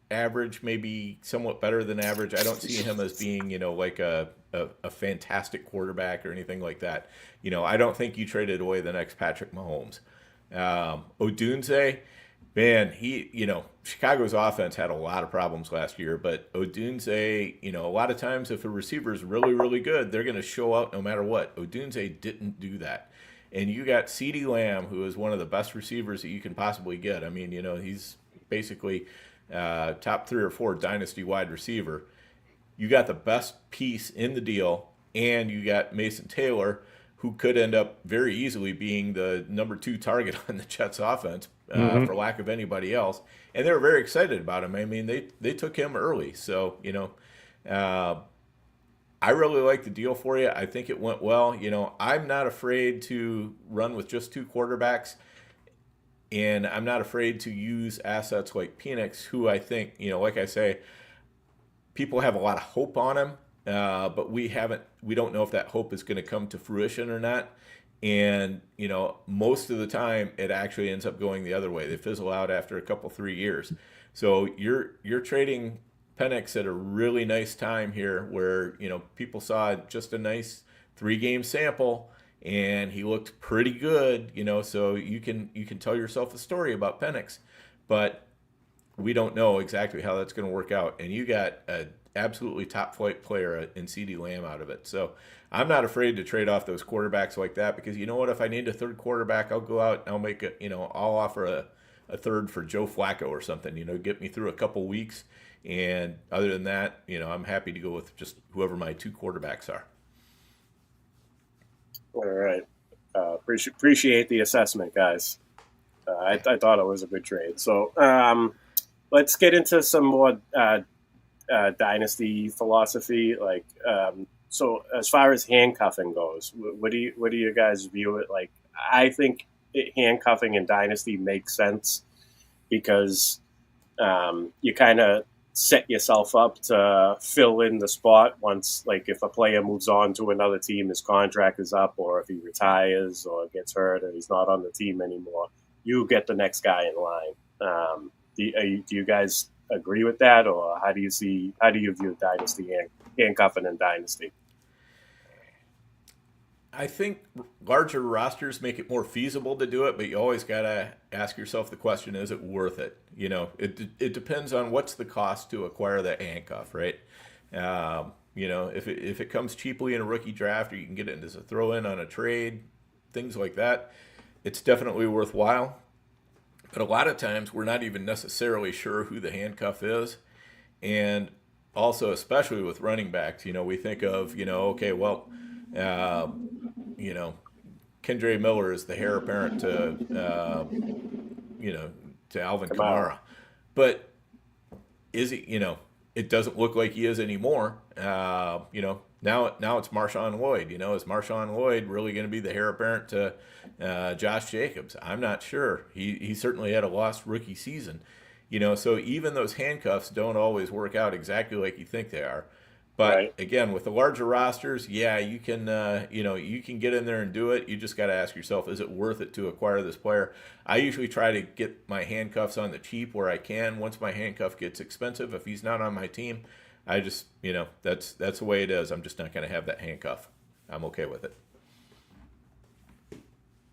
B: average, maybe somewhat better than average. I don't see him as being, like a fantastic quarterback or anything like that. I don't think you traded away the next Patrick Mahomes. Odunze, man, Chicago's offense had a lot of problems last year, but Odunze, a lot of times if a receiver is really, really good, they're going to show out no matter what. Odunze didn't do that. And you got CeeDee Lamb, who is one of the best receivers that you can possibly get. I mean, he's basically top 3 or 4 dynasty wide receiver. You got the best piece in the deal, and you got Mason Taylor, who could end up very easily being the number 2 target on the Jets offense, for lack of anybody else. And they were very excited about him. I mean, they took him early. So, I really like the deal for you. I think it went well. I'm not afraid to run with just 2 quarterbacks. And I'm not afraid to use assets like Penix, who I think, like I say, people have a lot of hope on him, but we don't know if that hope is going to come to fruition or not. And, most of the time it actually ends up going the other way. They fizzle out after a couple, 3 years. So you're trading Penix at a really nice time here where, people saw just a nice 3-game sample and he looked pretty good, so you can tell yourself a story about Penix. But we don't know exactly how that's going to work out. And you got an absolutely top flight player in CD Lamb out of it. So I'm not afraid to trade off those quarterbacks like that, because you know what? If I need a third quarterback, I'll go out and I'll make it, I'll offer a third for Joe Flacco or something, get me through a couple weeks. And other than that, I'm happy to go with just whoever my two quarterbacks are.
A: All right. Appreciate the assessment, guys. I thought it was a good trade. So let's get into some more dynasty philosophy. So as far as handcuffing goes, what do you guys view it like? I think handcuffing in dynasty makes sense because you kind of set yourself up to fill in the spot once, like if a player moves on to another team, his contract is up, or if he retires or gets hurt and he's not on the team anymore, you get the next guy in line. Do you guys agree with that, or how do you view dynasty handcuffing in dynasty?
B: I think larger rosters make it more feasible to do it, but you always got to ask yourself the question, is it worth it? It depends on what's the cost to acquire that handcuff, right? If it comes cheaply in a rookie draft, or you can get it as a throw-in on a trade, things like that, it's definitely worthwhile. But a lot of times we're not even necessarily sure who the handcuff is. And also, especially with running backs, we think of, Kendre Miller is the heir apparent to Alvin Kamara. But is he, it doesn't look like he is anymore. Now it's Marshawn Lloyd. Is Marshawn Lloyd really going to be the heir apparent to Josh Jacobs? I'm not sure. He certainly had a lost rookie season. So even those handcuffs don't always work out exactly like you think they are. But right. Again, with the larger rosters, yeah, you can get in there and do it. You just got to ask yourself, is it worth it to acquire this player? I usually try to get my handcuffs on the cheap where I can. Once my handcuff gets expensive, if he's not on my team, I just, that's the way it is. I'm just not going to have that handcuff. I'm okay with it.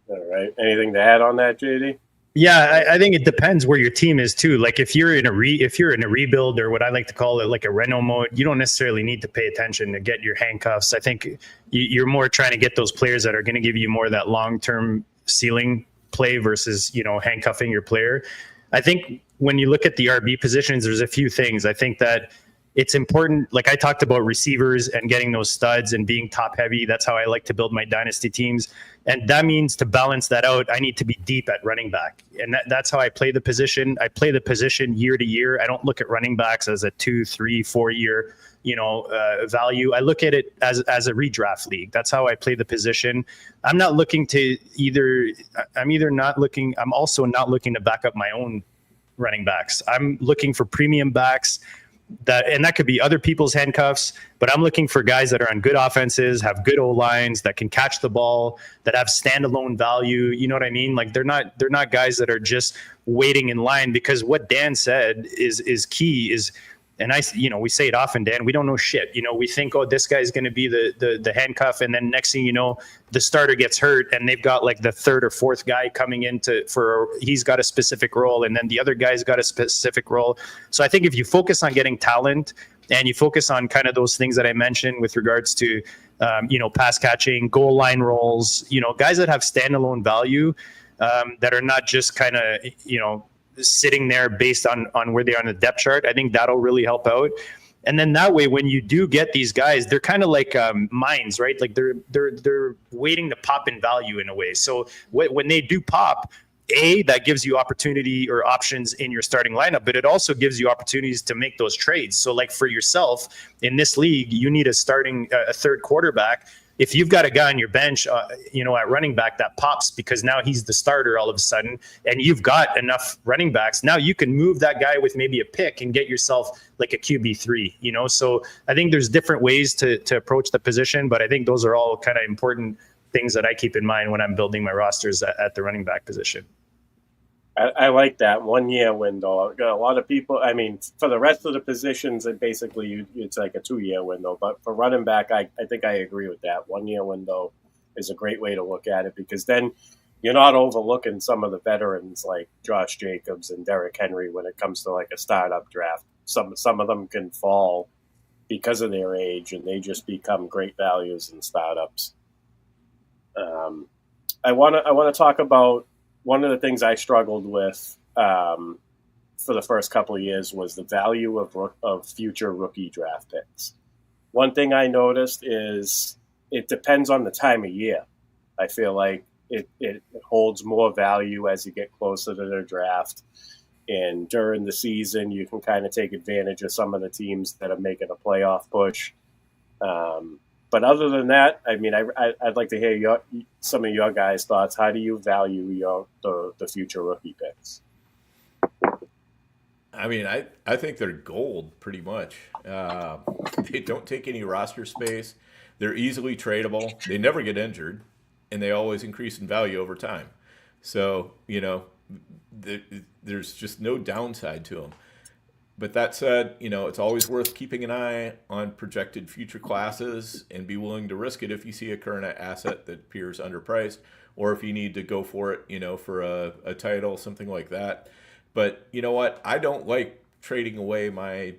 A: All right. Anything to add on that, JD?
C: Yeah, I think it depends where your team is too. Like if you're in a rebuild, or what I like to call it like a reno mode, you don't necessarily need to pay attention to get your handcuffs. I think you're more trying to get those players that are going to give you more of that long-term ceiling play versus, handcuffing your player. I think when you look at the RB positions, there's a few things. I think that it's important. Like I talked about receivers and getting those studs and being top heavy. That's how I like to build my dynasty teams. And that means to balance that out, I need to be deep at running back. And that's how I play the position. I play the position year to year. I don't look at running backs as a 2, 3, 4 year, value. I look at it as a redraft league. That's how I play the position. I'm also not looking to back up my own running backs. I'm looking for premium backs. That could be other people's handcuffs, but I'm looking for guys that are on good offenses, have good O-lines, that can catch the ball, that have standalone value. You know what I mean? Like they're not guys that are just waiting in line, because what Dan said is key. And we say it often, Dan, we don't know shit. We think, oh, this guy's going to be the handcuff. And then next thing you know, the starter gets hurt and they've got like the third or fourth guy coming in he's got a specific role. And then the other guy's got a specific role. So I think if you focus on getting talent and you focus on kind of those things that I mentioned with regards to, pass catching, goal line roles, guys that have standalone value, that are not just kind of, sitting there based on where they are on the depth chart, I think that'll really help out. And then that way, when you do get these guys, they're kind of like mines, right? Like they're waiting to pop in value in a way. So when they do pop, that gives you opportunity or options in your starting lineup, but it also gives you opportunities to make those trades. So like for yourself in this league, you need a third quarterback. If you've got a guy on your bench, at running back that pops because now he's the starter all of a sudden, and you've got enough running backs, now you can move that guy with maybe a pick and get yourself like a QB3, So I think there's different ways to approach the position, but I think those are all kind of important things that I keep in mind when I'm building my rosters at the running back position.
A: I like that 1 year window. A lot of people, for the rest of the positions, it's like a 2 year window. But for running back, I think I agree with that. 1 year window is a great way to look at it, because then you're not overlooking some of the veterans like Josh Jacobs and Derrick Henry when it comes to like a startup draft. Some of them can fall because of their age, and they just become great values in startups. I want to talk about one of the things I struggled with for the first couple of years was the value of future rookie draft picks. One thing I noticed is it depends on the time of year. I feel like it holds more value as you get closer to the draft. And during the season, you can kind of take advantage of some of the teams that are making a playoff push. But other than that, I mean, I'd like to hear some of your guys' thoughts. How do you value the future rookie picks?
B: I mean, I think they're gold pretty much. They don't take any roster space. They're easily tradable. They never get injured, and they always increase in value over time. So, there's just no downside to them. But that said, it's always worth keeping an eye on projected future classes and be willing to risk it if you see a current asset that appears underpriced, or if you need to go for it, for a title, something like that. But you know what? I don't like trading away my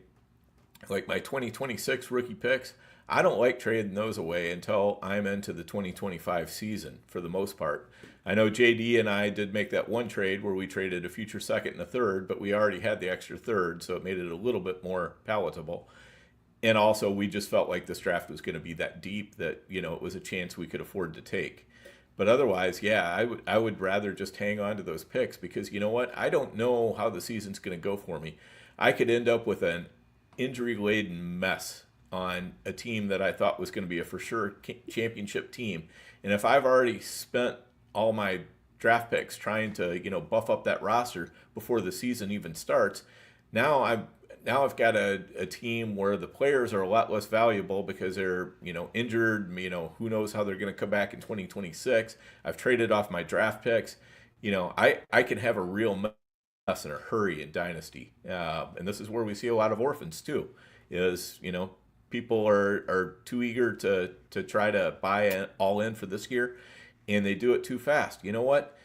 B: 2026 rookie picks. I don't like trading those away until I'm into the 2025 season for the most part. I know JD and I did make that one trade where we traded a future second and a third, but we already had the extra third, so it made it a little bit more palatable. And also, we just felt like this draft was going to be that deep that, it was a chance we could afford to take. But otherwise, yeah, I would rather just hang on to those picks because you know what? I don't know how the season's going to go for me. I could end up with an injury-laden mess on a team that I thought was going to be a for sure championship team. And if I've already spent all my draft picks trying to, buff up that roster before the season even starts, now I've got a team where the players are a lot less valuable because they're, injured, who knows how they're going to come back in 2026. I've traded off my draft picks. I can have a real mess in a hurry in Dynasty. And this is where we see a lot of orphans too, is, people are too eager to try to buy all in for this year, and they do it too fast. You know what?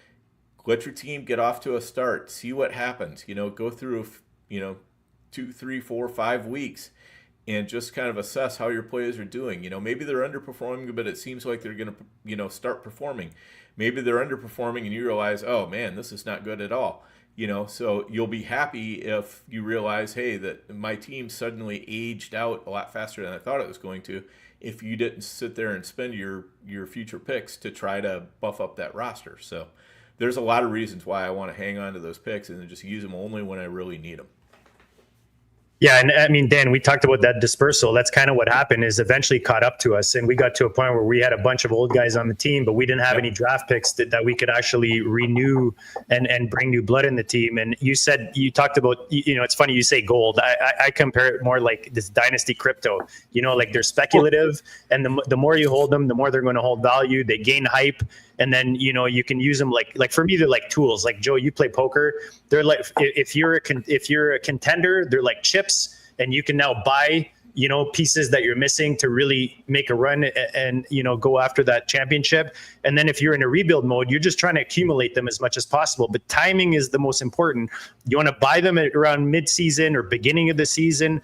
B: Let your team get off to a start. See what happens. Go through, 2, 3, 4, 5 weeks and just kind of assess how your players are doing. Maybe they're underperforming, but it seems like they're going to, start performing. Maybe they're underperforming and you realize, oh man, this is not good at all. So you'll be happy if you realize, hey, that my team suddenly aged out a lot faster than I thought it was going to, if you didn't sit there and spend your future picks to try to buff up that roster. So there's a lot of reasons why I want to hang on to those picks and just use them only when I really need them.
C: Yeah, and I mean, Dan, we talked about that dispersal. That's kind of what happened, is eventually caught up to us, and we got to a point where we had a bunch of old guys on the team, but we didn't have any draft picks that we could actually renew and bring new blood in the team. And you talked about, it's funny you say gold. I compare it more like this dynasty crypto. Like they're speculative, and the more you hold them, the more they're going to hold value. They gain hype. And then, you can use them like for me, they're like tools. Like Joe, you play poker. They're like, if you're a contender, they're like chips, and you can now buy, pieces that you're missing to really make a run and, go after that championship. And then if you're in a rebuild mode, you're just trying to accumulate them as much as possible. But timing is the most important. You want to buy them at around mid-season or beginning of the season,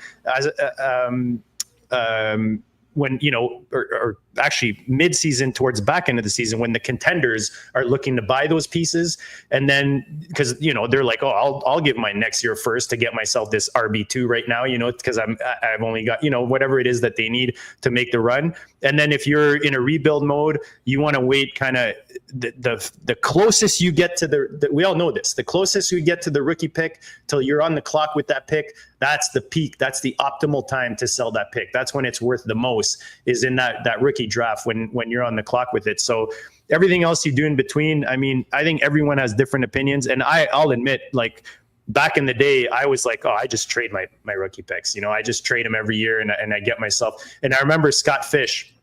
C: when, or actually mid-season towards back end of the season, when the contenders are looking to buy those pieces. And then because, they're like, oh, I'll give my next year first to get myself this RB2 right now, because I've only got, whatever it is that they need to make the run. And then if you're in a rebuild mode, you want to wait kind of the closest you get to we all know this, the closest you get to the rookie pick till you're on the clock with that pick, that's the peak. That's the optimal time to sell that pick. That's when it's worth the most, is in that rookie draft when you're on the clock with it. So everything else you do in between, I mean, I think everyone has different opinions. And I'll admit, like back in the day, I was like, oh, I just trade my rookie picks. I just trade them every year and I get myself. And I remember Scott Fish.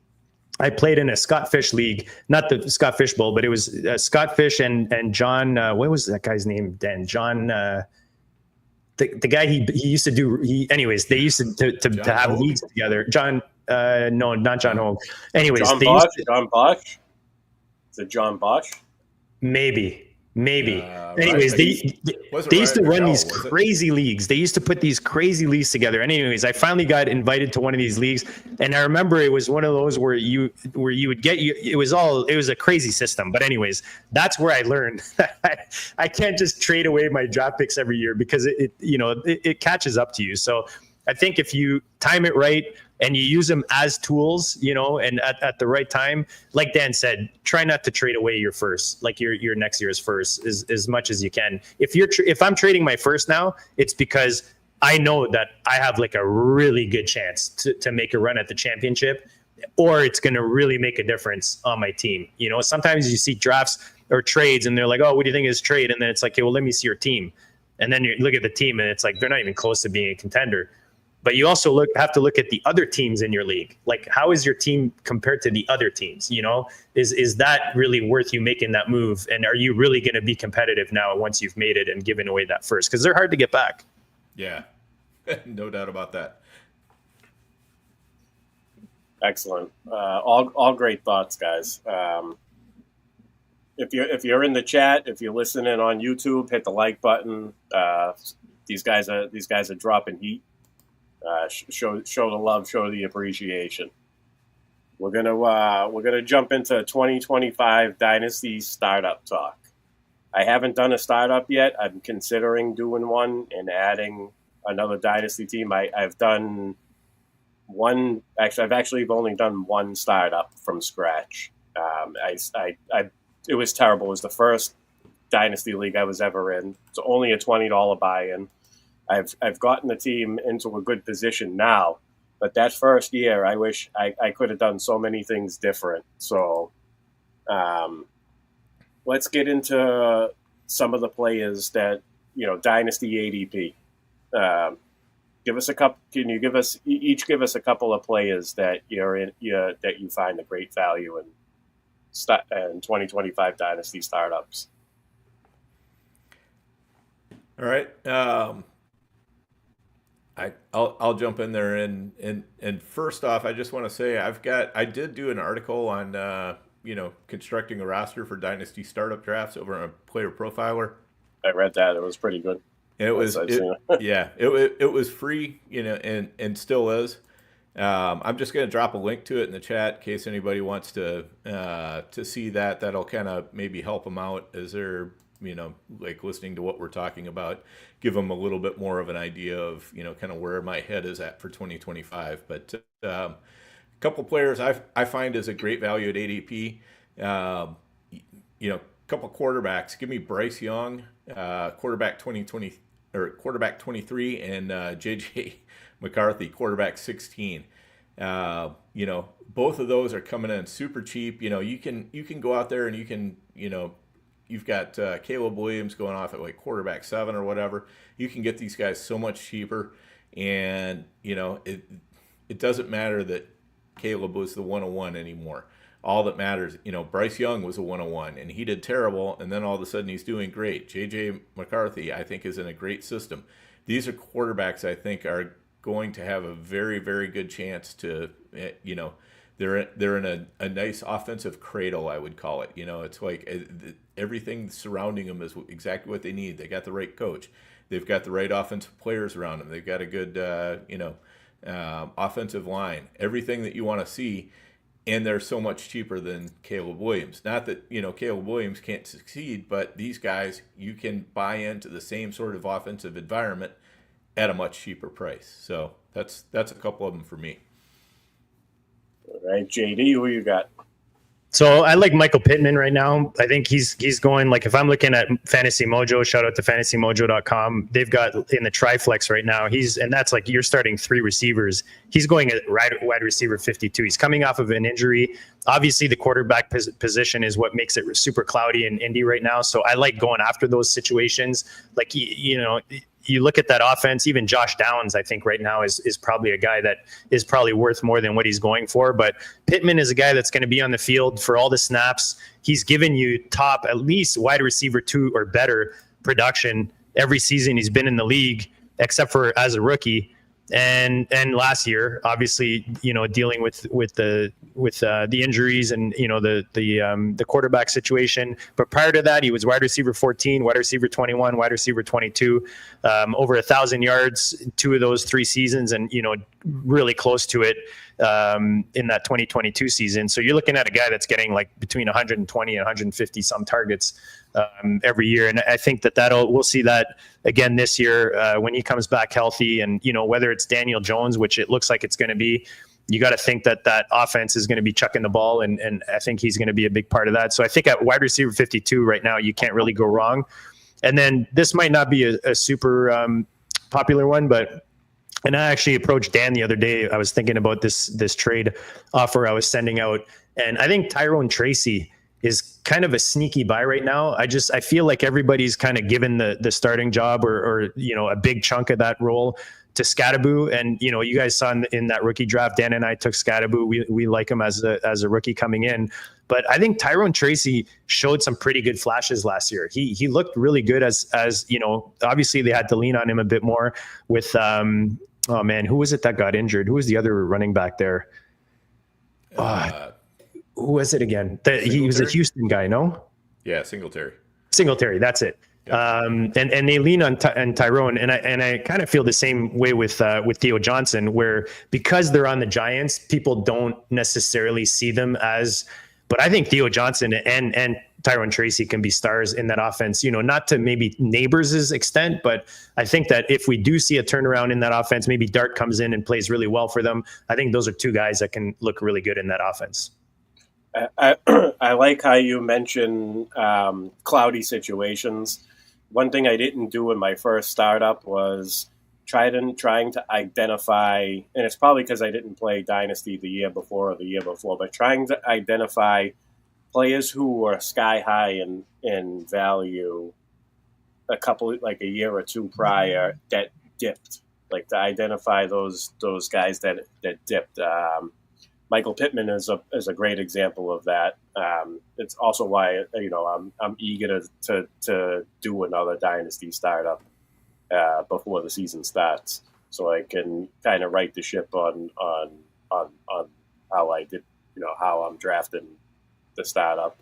C: I played in a Scott Fish league, not the Scott Fish Bowl, but it was Scott Fish and John. What was that guy's name? Dan John. The guy he used to do. Anyways, they used to have
B: Hogue?
C: leagues together. John. No, not John Hogue. Anyways,
A: John Bosch. Is it John Bosch?
C: Maybe. Anyways,
B: Wasn't
C: they used to
B: Ryan
C: run
B: McDowell,
C: these
B: was it?
C: crazy leagues. They used to put these crazy leagues together. And anyways, I finally got invited to one of these leagues, and I remember it was one of those where you would get it was a crazy system. But anyways, that's where I learned that I can't just trade away my draft picks every year, because it catches up to you. So I think if you time it right and you use them as tools, and at the right time, like Dan said, try not to trade away your first, like your next year's first, as much as you can. If I'm trading my first now, it's because I know that I have like a really good chance to make a run at the championship, or it's going to really make a difference on my team. Sometimes you see drafts or trades and they're like, oh, what do you think of this trade? And then it's like, okay, well, let me see your team. And then you look at the team and it's like, they're not even close to being a contender. But you also have to look at the other teams in your league. Like, how is your team compared to the other teams? Is that really worth you making that move? And are you really going to be competitive now once you've made it and given away that first? Because they're hard to get back.
B: Yeah, no doubt about that.
A: Excellent. All great thoughts, guys. If you're in the chat, if you're listening on YouTube, hit the like button. These guys are dropping heat. Show the love, show the appreciation. We're gonna jump into 2025 Dynasty startup talk. I haven't done a startup yet. I'm considering doing one and adding another Dynasty team. I've done one. Actually, I've only done one startup from scratch. It was terrible. It was the first Dynasty league I was ever in. It's only a $20 buy-in. I've gotten the team into a good position now, but that first year, I wish I could have done so many things different. So, let's get into some of the players that Dynasty ADP. Give us a couple. Can you give us a couple of players that that you find a great value in 2025 Dynasty startups?
B: All right. I'll jump in there and first off, I just want to say I did do an article on constructing a roster for Dynasty startup drafts over on Player Profiler.
A: I read that. It was pretty good.
B: And it was free, and still is. I'm just going to drop a link to it in the chat in case anybody wants to see that. That'll kind of maybe help them out as they're like listening to what we're talking about, give them a little bit more of an idea of, kind of where my head is at for 2025. But a couple players I find is a great value at ADP. Couple quarterbacks. Give me Bryce Young, quarterback 2020 or quarterback 23, and JJ McCarthy, quarterback 16. Both of those are coming in super cheap. You can go out there and you can, you've got Caleb Williams going off at like quarterback 7 or whatever. You can get these guys so much cheaper, and it doesn't matter that Caleb was the 101 anymore. All that matters, Bryce Young was a 101 and he did terrible, and then all of a sudden he's doing great. JJ McCarthy, I think, is in a great system. These are quarterbacks I think are going to have a very, very good chance to, they're in a nice offensive cradle, I would call it. It's like everything surrounding them is exactly what they need. They got the right coach. They've got the right offensive players around them. They've got a good, offensive line. Everything that you want to see, and they're so much cheaper than Caleb Williams. Not that, Caleb Williams can't succeed, but these guys, you can buy into the same sort of offensive environment at a much cheaper price. So that's a couple of them for me.
A: All right, JD, who you got?
C: So I like Michael Pittman right now. I think he's going, like, if I'm looking at Fantasy Mojo, shout out to fantasymojo.com. They've got in the triflex right now. And that's like you're starting 3 receivers. He's going at wide receiver 52. He's coming off of an injury. Obviously, the quarterback position is what makes it super cloudy in Indy right now. So I like going after those situations. Like, you look at that offense, even Josh Downs, I think right now is probably a guy that is probably worth more than what he's going for. But Pittman is a guy that's going to be on the field for all the snaps. He's given you top, at least wide receiver 2 or better production every season he's been in the league, except for as a rookie. And last year, obviously, dealing with the injuries and the quarterback situation. But prior to that, he was wide receiver 14, wide receiver 21, wide receiver 22, over 1,000 yards 2 of those 3 seasons, and really close to it in that 2022 season. So you're looking at a guy that's getting like between 120 and 150 some targets every year. And I think we'll see that again this year when he comes back healthy. And, whether it's Daniel Jones, which it looks like it's going to be, you got to think that offense is going to be chucking the ball. And I think he's going to be a big part of that. So I think at wide receiver 52 right now, you can't really go wrong. And then this might not be a super popular one, and I actually approached Dan the other day. I was thinking about this trade offer I was sending out. And I think Tyrone Tracy is kind of a sneaky buy right now. I feel like everybody's kind of given the starting job or a big chunk of that role to Scattaboo. And, you guys saw in that rookie draft, Dan and I took Scattaboo. We like him as a rookie coming in. But I think Tyrone Tracy showed some pretty good flashes last year. He looked really good as obviously they had to lean on him a bit more with, oh man, who was it that got injured? Who was the other running back there? Who was it again? He was a Houston guy, no?
B: Yeah, Singletary. That's
C: it. Yeah. And they lean on Tyrone, and I kind of feel the same way with Theo Johnson, where because they're on the Giants, people don't necessarily see them as. But I think Theo Johnson and Tyrone Tracy can be stars in that offense. Not to maybe Neighbors' extent, but I think that if we do see a turnaround in that offense, maybe Dart comes in and plays really well for them. I think those are 2 guys that can look really good in that offense.
A: I like how you mention cloudy situations. One thing I didn't do in my first startup was trying to identify, and it's probably because I didn't play Dynasty the year before or the year before, but trying to identify players who were sky high in value a year or 2 prior that dipped, like to identify those guys that dipped. Michael Pittman is a great example of that. It's also why I'm eager to do another Dynasty startup before the season starts, so I can kind of right the ship on how I did, how I'm drafting the startup.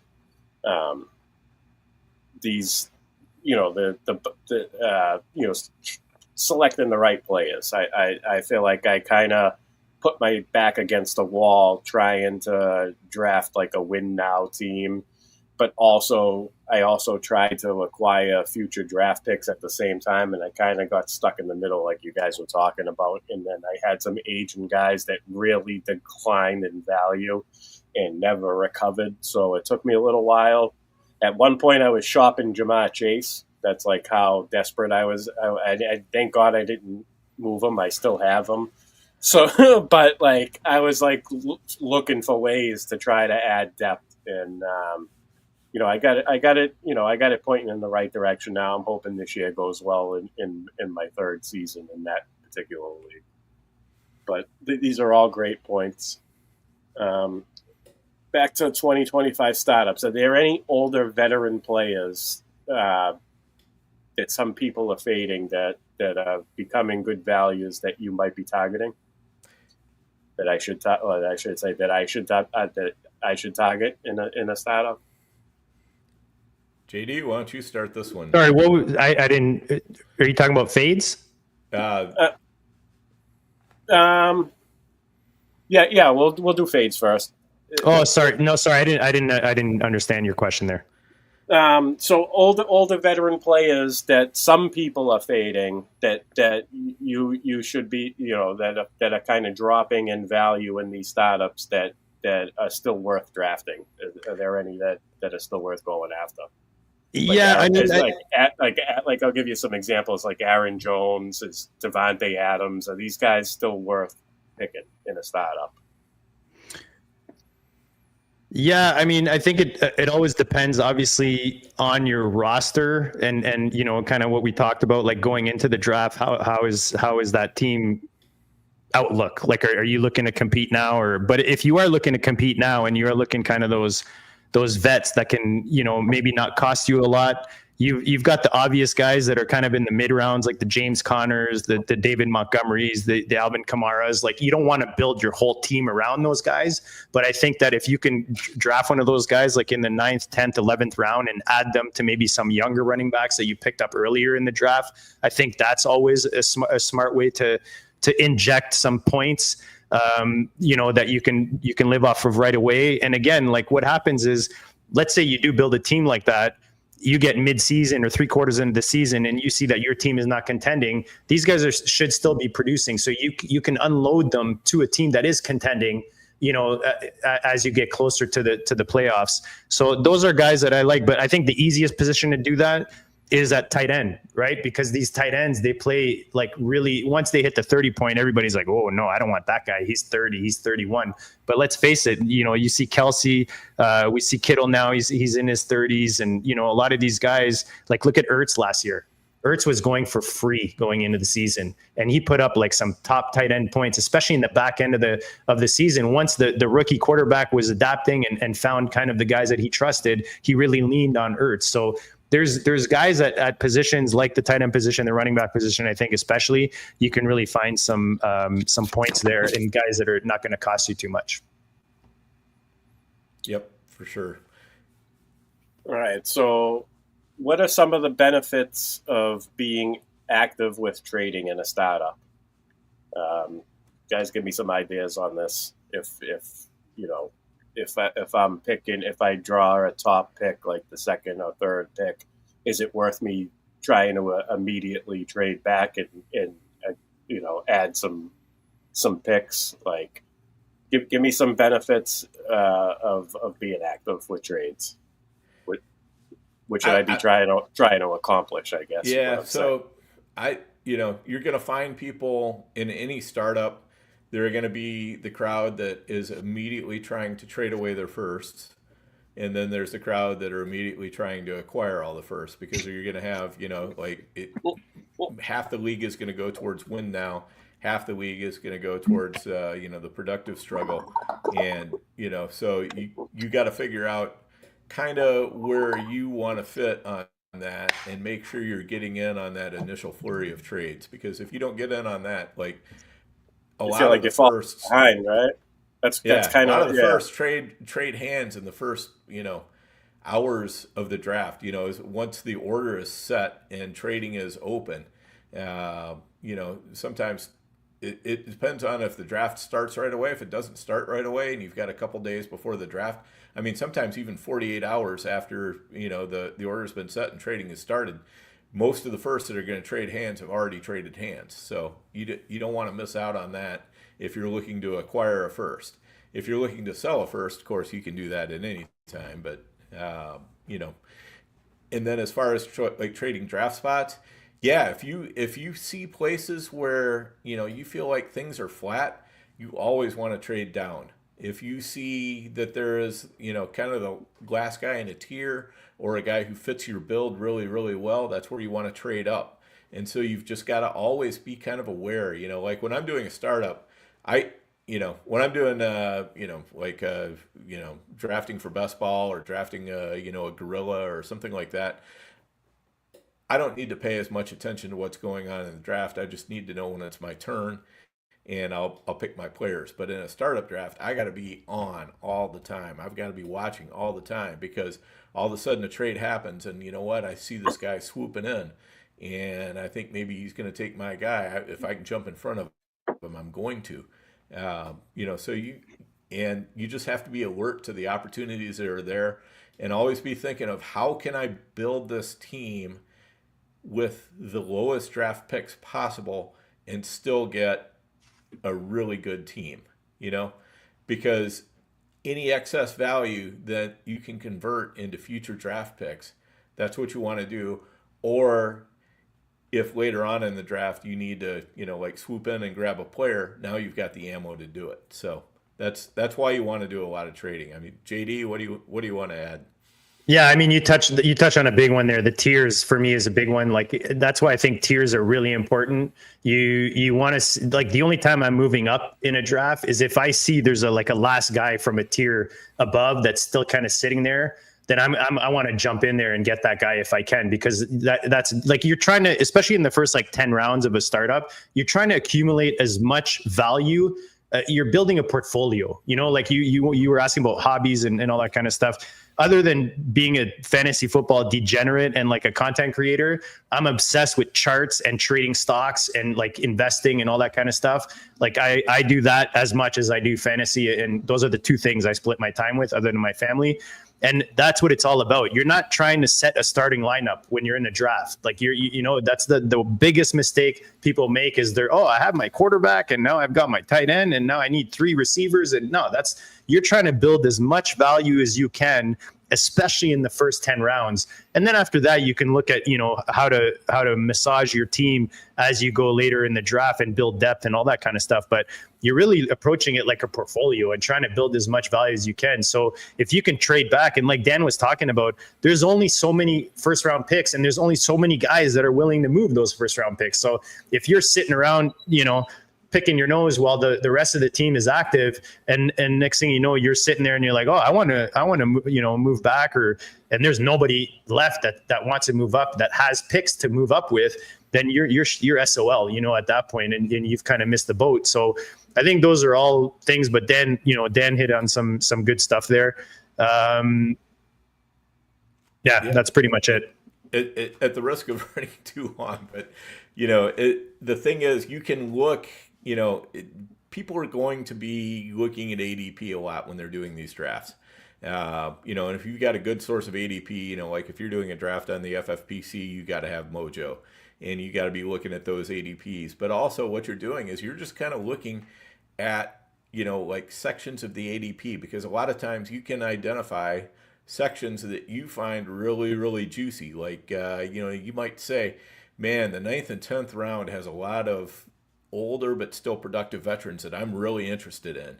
A: Selecting the right players. I feel like I kind of put my back against the wall trying to draft like a win now team, but I also tried to acquire future draft picks at the same time, and I kind of got stuck in the middle like you guys were talking about. And then I had some aging guys that really declined in value and never recovered, so it took me a little while. At one point I was shopping Jamar Chase. That's like how desperate I was. I thank God I didn't move him. I still have him. So, but like I was like looking for ways to try to add depth, and I got it pointing in the right direction now. I'm hoping this year goes well in my 3rd season in that particular league. But these are all great points. Back to 2025 startups. Are there any older veteran players that some people are fading that are becoming good values that you might be targeting? That I should target in a startup.
B: JD, why don't you start this one?
C: Sorry, I didn't. Are you talking about fades?
A: Yeah. We'll do fades first.
C: Oh, sorry. No, sorry. I didn't understand your question there.
A: So older veteran players that some people are fading that you should be, that are kind of dropping in value in these startups that are still worth drafting. Are there any that are still worth going after? Like I'll give you some examples, like Aaron Jones, is Devontae Adams. Are these guys still worth picking in a startup?
C: Yeah, I mean, I think it always depends, obviously, on your roster and kind of what we talked about, like going into the draft. How is that team outlook? Like, are you looking to compete now? But if you are looking to compete now and you are looking kind of those vets that can maybe not cost you a lot, you've got the obvious guys that are kind of in the mid rounds, like the James Connors, the David Montgomerys, the Alvin Kamaras. Like, you don't want to build your whole team around those guys. But I think that if you can draft one of those guys, like in the 9th, 10th, 11th round, and add them to maybe some younger running backs that you picked up earlier in the draft, I think that's always a smart way to inject some points, that you can live off of right away. And again, like, what happens is, let's say you do build a team like that, you get mid-season or 3/4 into the season and you see that your team is not contending. These guys should still be producing. So you can unload them to a team that is contending, as you get closer to the playoffs. So those are guys that I like, but I think the easiest position to do that is at tight end, right? Because these tight ends, they play like really, once they hit the 30 point, everybody's like, oh no, I don't want that guy. He's 30, he's 31. But let's face it, you see Kelsey, we see Kittle now, he's in his 30s. And, a lot of these guys, like, look at Ertz last year. Ertz was going for free going into the season, and he put up like some top tight end points, especially in the back end of the season. Once the rookie quarterback was adapting and found kind of the guys that he trusted, he really leaned on Ertz. So there's guys at positions like the tight end position, the running back position, I think especially, you can really find some points there in guys that are not going to cost you too much.
B: Yep, for sure.
A: All right. So what are some of the benefits of being active with trading in a startup? Guys, give me some ideas on this. If I'm picking, if I draw a top pick, like the 2nd or 3rd pick, is it worth me trying to immediately trade back and add some picks? Like, give me some benefits of being active with trades. What should I be trying to accomplish, I guess?
B: Yeah. So you're going to find people in any startup. There are going to be the crowd that is immediately trying to trade away their firsts. And then there's the crowd that are immediately trying to acquire all the firsts, because you're going to have, half the league is going to go towards win now. Half the league is going to go towards, the productive struggle. And, so you got to figure out kind of where you want to fit on that and make sure you're getting in on that initial flurry of trades. Because if you don't get in on that, like,
A: you feel like you fall behind, right? That's kind of
B: the first trade hands in the first hours of the draft. Is once the order is set and trading is open. Sometimes it depends on if the draft starts right away. If it doesn't start right away, and you've got a couple days before the draft. I mean, sometimes even 48 hours after the order's been set and trading has started. Most of the firsts that are going to trade hands have already traded hands. So you don't want to miss out on that if you're looking to acquire a first. If you're looking to sell a first, of course, you can do that at any time. But, and then as far as trading draft spots, yeah, if you see places where, you feel like things are flat, you always want to trade down. If you see that there is, kind of the glass guy in a tier, or a guy who fits your build really, really well, that's where you want to trade up. And so you've just got to always be kind of aware, like when I'm doing a startup, when I'm doing, drafting for best ball or drafting, a gorilla or something like that, I don't need to pay as much attention to what's going on in the draft. I just need to know when it's my turn, and I'll pick my players. But in a startup draft, I got to be on all the time. I've got to be watching all the time, because all of a sudden a trade happens, and you know what? I see this guy swooping in, and I think maybe he's going to take my guy. If I can jump in front of him, I'm going to. So you just have to be alert to the opportunities that are there, and always be thinking of, how can I build this team with the lowest draft picks possible and still get a really good team, because any excess value that you can convert into future draft picks, that's what you want to do. Or if later on in the draft you need to, swoop in and grab a player, now you've got the ammo to do it. So that's why you want to do a lot of trading. I mean, JD, what do you want to add?
C: Yeah, I mean, you touch on a big one there. The tiers for me is a big one. Like, that's why I think tiers are really important. You want to, like, the only time I'm moving up in a draft is if I see there's a last guy from a tier above that's still kind of sitting there. then I want to jump in there and get that guy if I can, because that's like, you're trying to, especially in the first like 10 rounds of a startup, you're trying to accumulate as much value. You're building a portfolio, like you were asking about hobbies and all that kind of stuff. Other than being a fantasy football degenerate and like a content creator, I'm obsessed with charts and trading stocks and like investing and all that kind of stuff. Like I do that as much as I do fantasy. And those are the two things I split my time with, other than my family. And that's what it's all about. You're not trying to set a starting lineup when you're in a draft. Like that's the biggest mistake people make is I have my quarterback and now I've got my tight end and now I need 3 receivers. And no, you're trying to build as much value as you can, especially in the first 10 rounds. And then after that, you can look at, how to massage your team as you go later in the draft and build depth and all that kind of stuff. But you're really approaching it like a portfolio and trying to build as much value as you can. So if you can trade back, and like Dan was talking about, there's only so many first round picks and there's only so many guys that are willing to move those first round picks. So if you're sitting around, picking your nose while the rest of the team is active, and next thing you know, you're sitting there and you're like, oh, I want to move back, and there's nobody left that wants to move up, that has picks to move up with, then you're SOL, at that point, and you've kind of missed the boat. So I think those are all things, but Dan hit on some good stuff there. That's pretty much it.
B: At the risk of running too long, but the thing is, you can look. People are going to be looking at ADP a lot when they're doing these drafts. And if you've got a good source of ADP, like if you're doing a draft on the FFPC, you got to have Mojo, and you got to be looking at those ADPs. But also what you're doing is you're just kind of looking at, like sections of the ADP, because a lot of times you can identify sections that you find really, really juicy. Like, you might say, man, the 9th and 10th round has a lot of older but still productive veterans that I'm really interested in.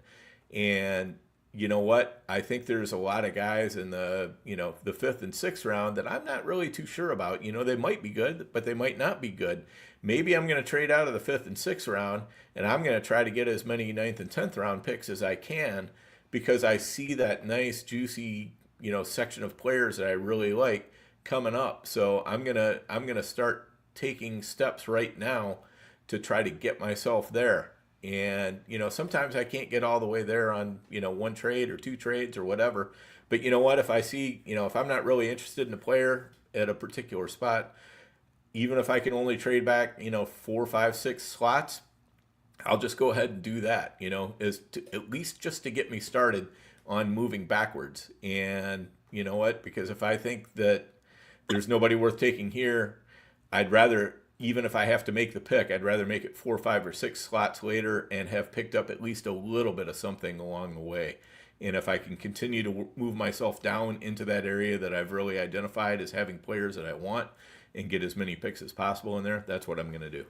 B: And you know what? I think there's a lot of guys in the 5th and 6th round that I'm not really too sure about. They might be good, but they might not be good. Maybe I'm going to trade out of the 5th and 6th round, and I'm going to try to get as many 9th and 10th round picks as I can, because I see that nice, juicy, section of players that I really like coming up. So I'm going to start taking steps right now to try to get myself there. And, sometimes I can't get all the way there on, 1 trade or 2 trades or whatever. But you know what? If I see, if I'm not really interested in a player at a particular spot, even if I can only trade back, 4, 5, 6 slots, I'll just go ahead and do that, at least just to get me started on moving backwards. And you know what? Because if I think that there's nobody worth taking here, I'd rather, even if I have to make the pick, I'd rather make it 4, 5, or 6 slots later and have picked up at least a little bit of something along the way. And if I can continue to move myself down into that area that I've really identified as having players that I want and get as many picks as possible in there, that's what I'm going to do.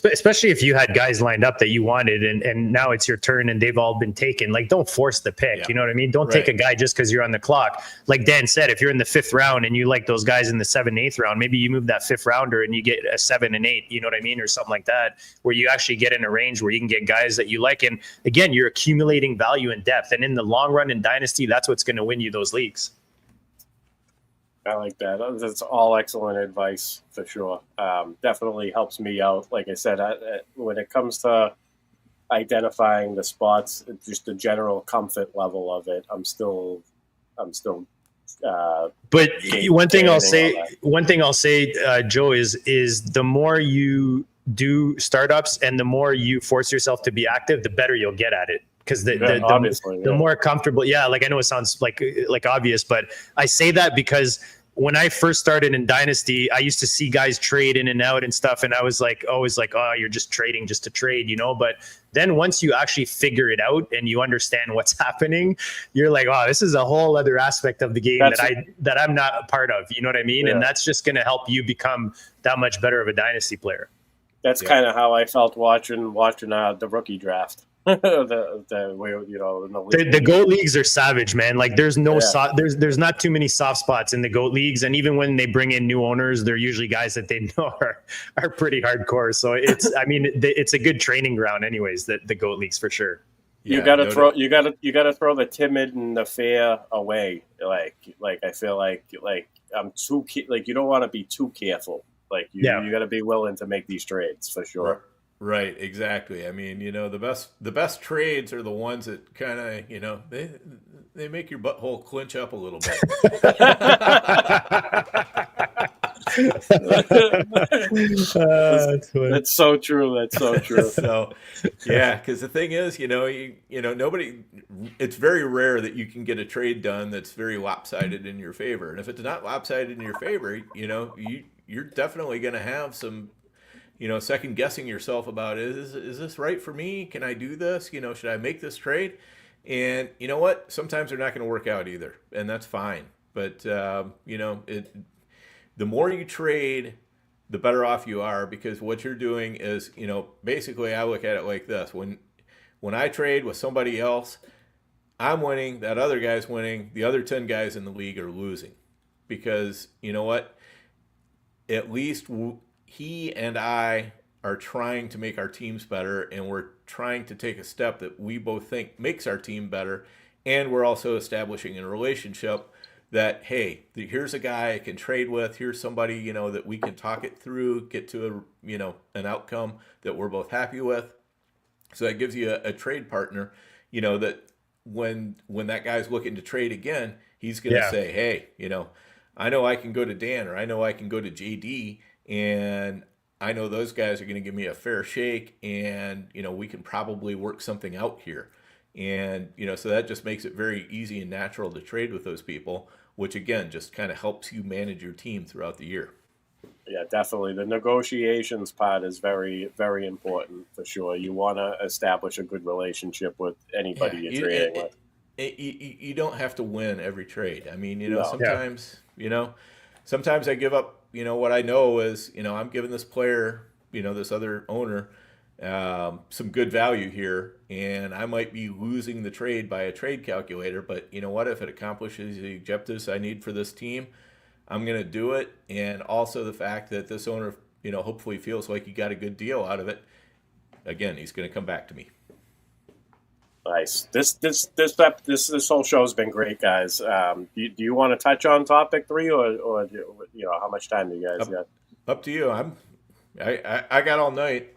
C: Especially if you had guys lined up that you wanted and now it's your turn and they've all been taken. Like, don't force the pick. Yeah. You know what I mean? Don't take a guy just because you're on the clock. Like Dan said, if you're in the 5th round and you like those guys in the 7th, 8th round, maybe you move that 5th rounder and you get a 7 and 8, you know what I mean? Or something like that, where you actually get in a range where you can get guys that you like. And again, you're accumulating value and depth. And in the long run in Dynasty, that's what's going to win you those leagues.
A: I like that. That's all excellent advice for sure. Definitely helps me out. Like I said, when it comes to identifying the spots, just the general comfort level of it, I'm still.
C: But one thing I'll say, Joe, is the more you do startups and the more you force yourself to be active, the better you'll get at it. Because the more comfortable, like I know it sounds like obvious, but I say that because when I first started in Dynasty, I used to see guys trade in and out and stuff, and I was always like, oh, you're just trading just to trade, But then once you actually figure it out and you understand what's happening, you're like, oh, this is a whole other aspect of the game that I'm not a part of. You know what I mean? Yeah. And that's just going to help you become that much better of a Dynasty player. That's kind of how I felt watching the rookie draft. The GOAT leagues are savage, man. Like there's there's not too many soft spots in the GOAT leagues, and even when they bring in new owners, they're usually guys that they know are pretty hardcore. So it's a good training ground, anyways. The GOAT leagues for sure.
A: You gotta throw the timid and the fear away. Like I feel like I'm too like you don't want to be too careful. Like you got to be willing to make these trades for sure.
B: Right, exactly. I mean, the best trades are the ones that kind of, they make your butthole clench up a little bit.
A: That's so true. That's so true.
B: So, yeah, because the thing is, nobody. It's very rare that you can get a trade done that's very lopsided in your favor. And if it's not lopsided in your favor, you're definitely going to have some, second guessing yourself about is this right for me? Can I do this? Should I make this trade? And you know what? Sometimes they're not going to work out either, and that's fine. But the more you trade, the better off you are, because what you're doing is, basically I look at it like this. When I trade with somebody else, I'm winning, that other guy's winning, the other 10 guys in the league are losing. Because you know what? At least he and I are trying to make our teams better, and we're trying to take a step that we both think makes our team better, and we're also establishing a relationship that, hey, here's a guy I can trade with. Here's somebody, that we can talk it through, get to an outcome that we're both happy with. So that gives you a trade partner, that when that guy's looking to trade again, he's going to say, hey, I know I can go to Dan, or I know I can go to JD, and I know those guys are going to give me a fair shake, and, we can probably work something out here. And, so that just makes it very easy and natural to trade with those people, which again, just kind of helps you manage your team throughout the year.
A: Yeah, definitely. The negotiations part is very, very important for sure. You want to establish a good relationship with anybody you're trading with.
B: You don't have to win every trade. I mean, sometimes I give up, what I know is, I'm giving this player, this other owner, some good value here, and I might be losing the trade by a trade calculator, but you know what, if it accomplishes the objectives I need for this team, I'm going to do it. And also the fact that this owner, hopefully feels like he got a good deal out of it. Again, he's going to come back to me.
A: Nice. This whole show has been great, guys. Do you want to touch on topic 3, or how much time do you guys got?
B: Up to you. I got all night,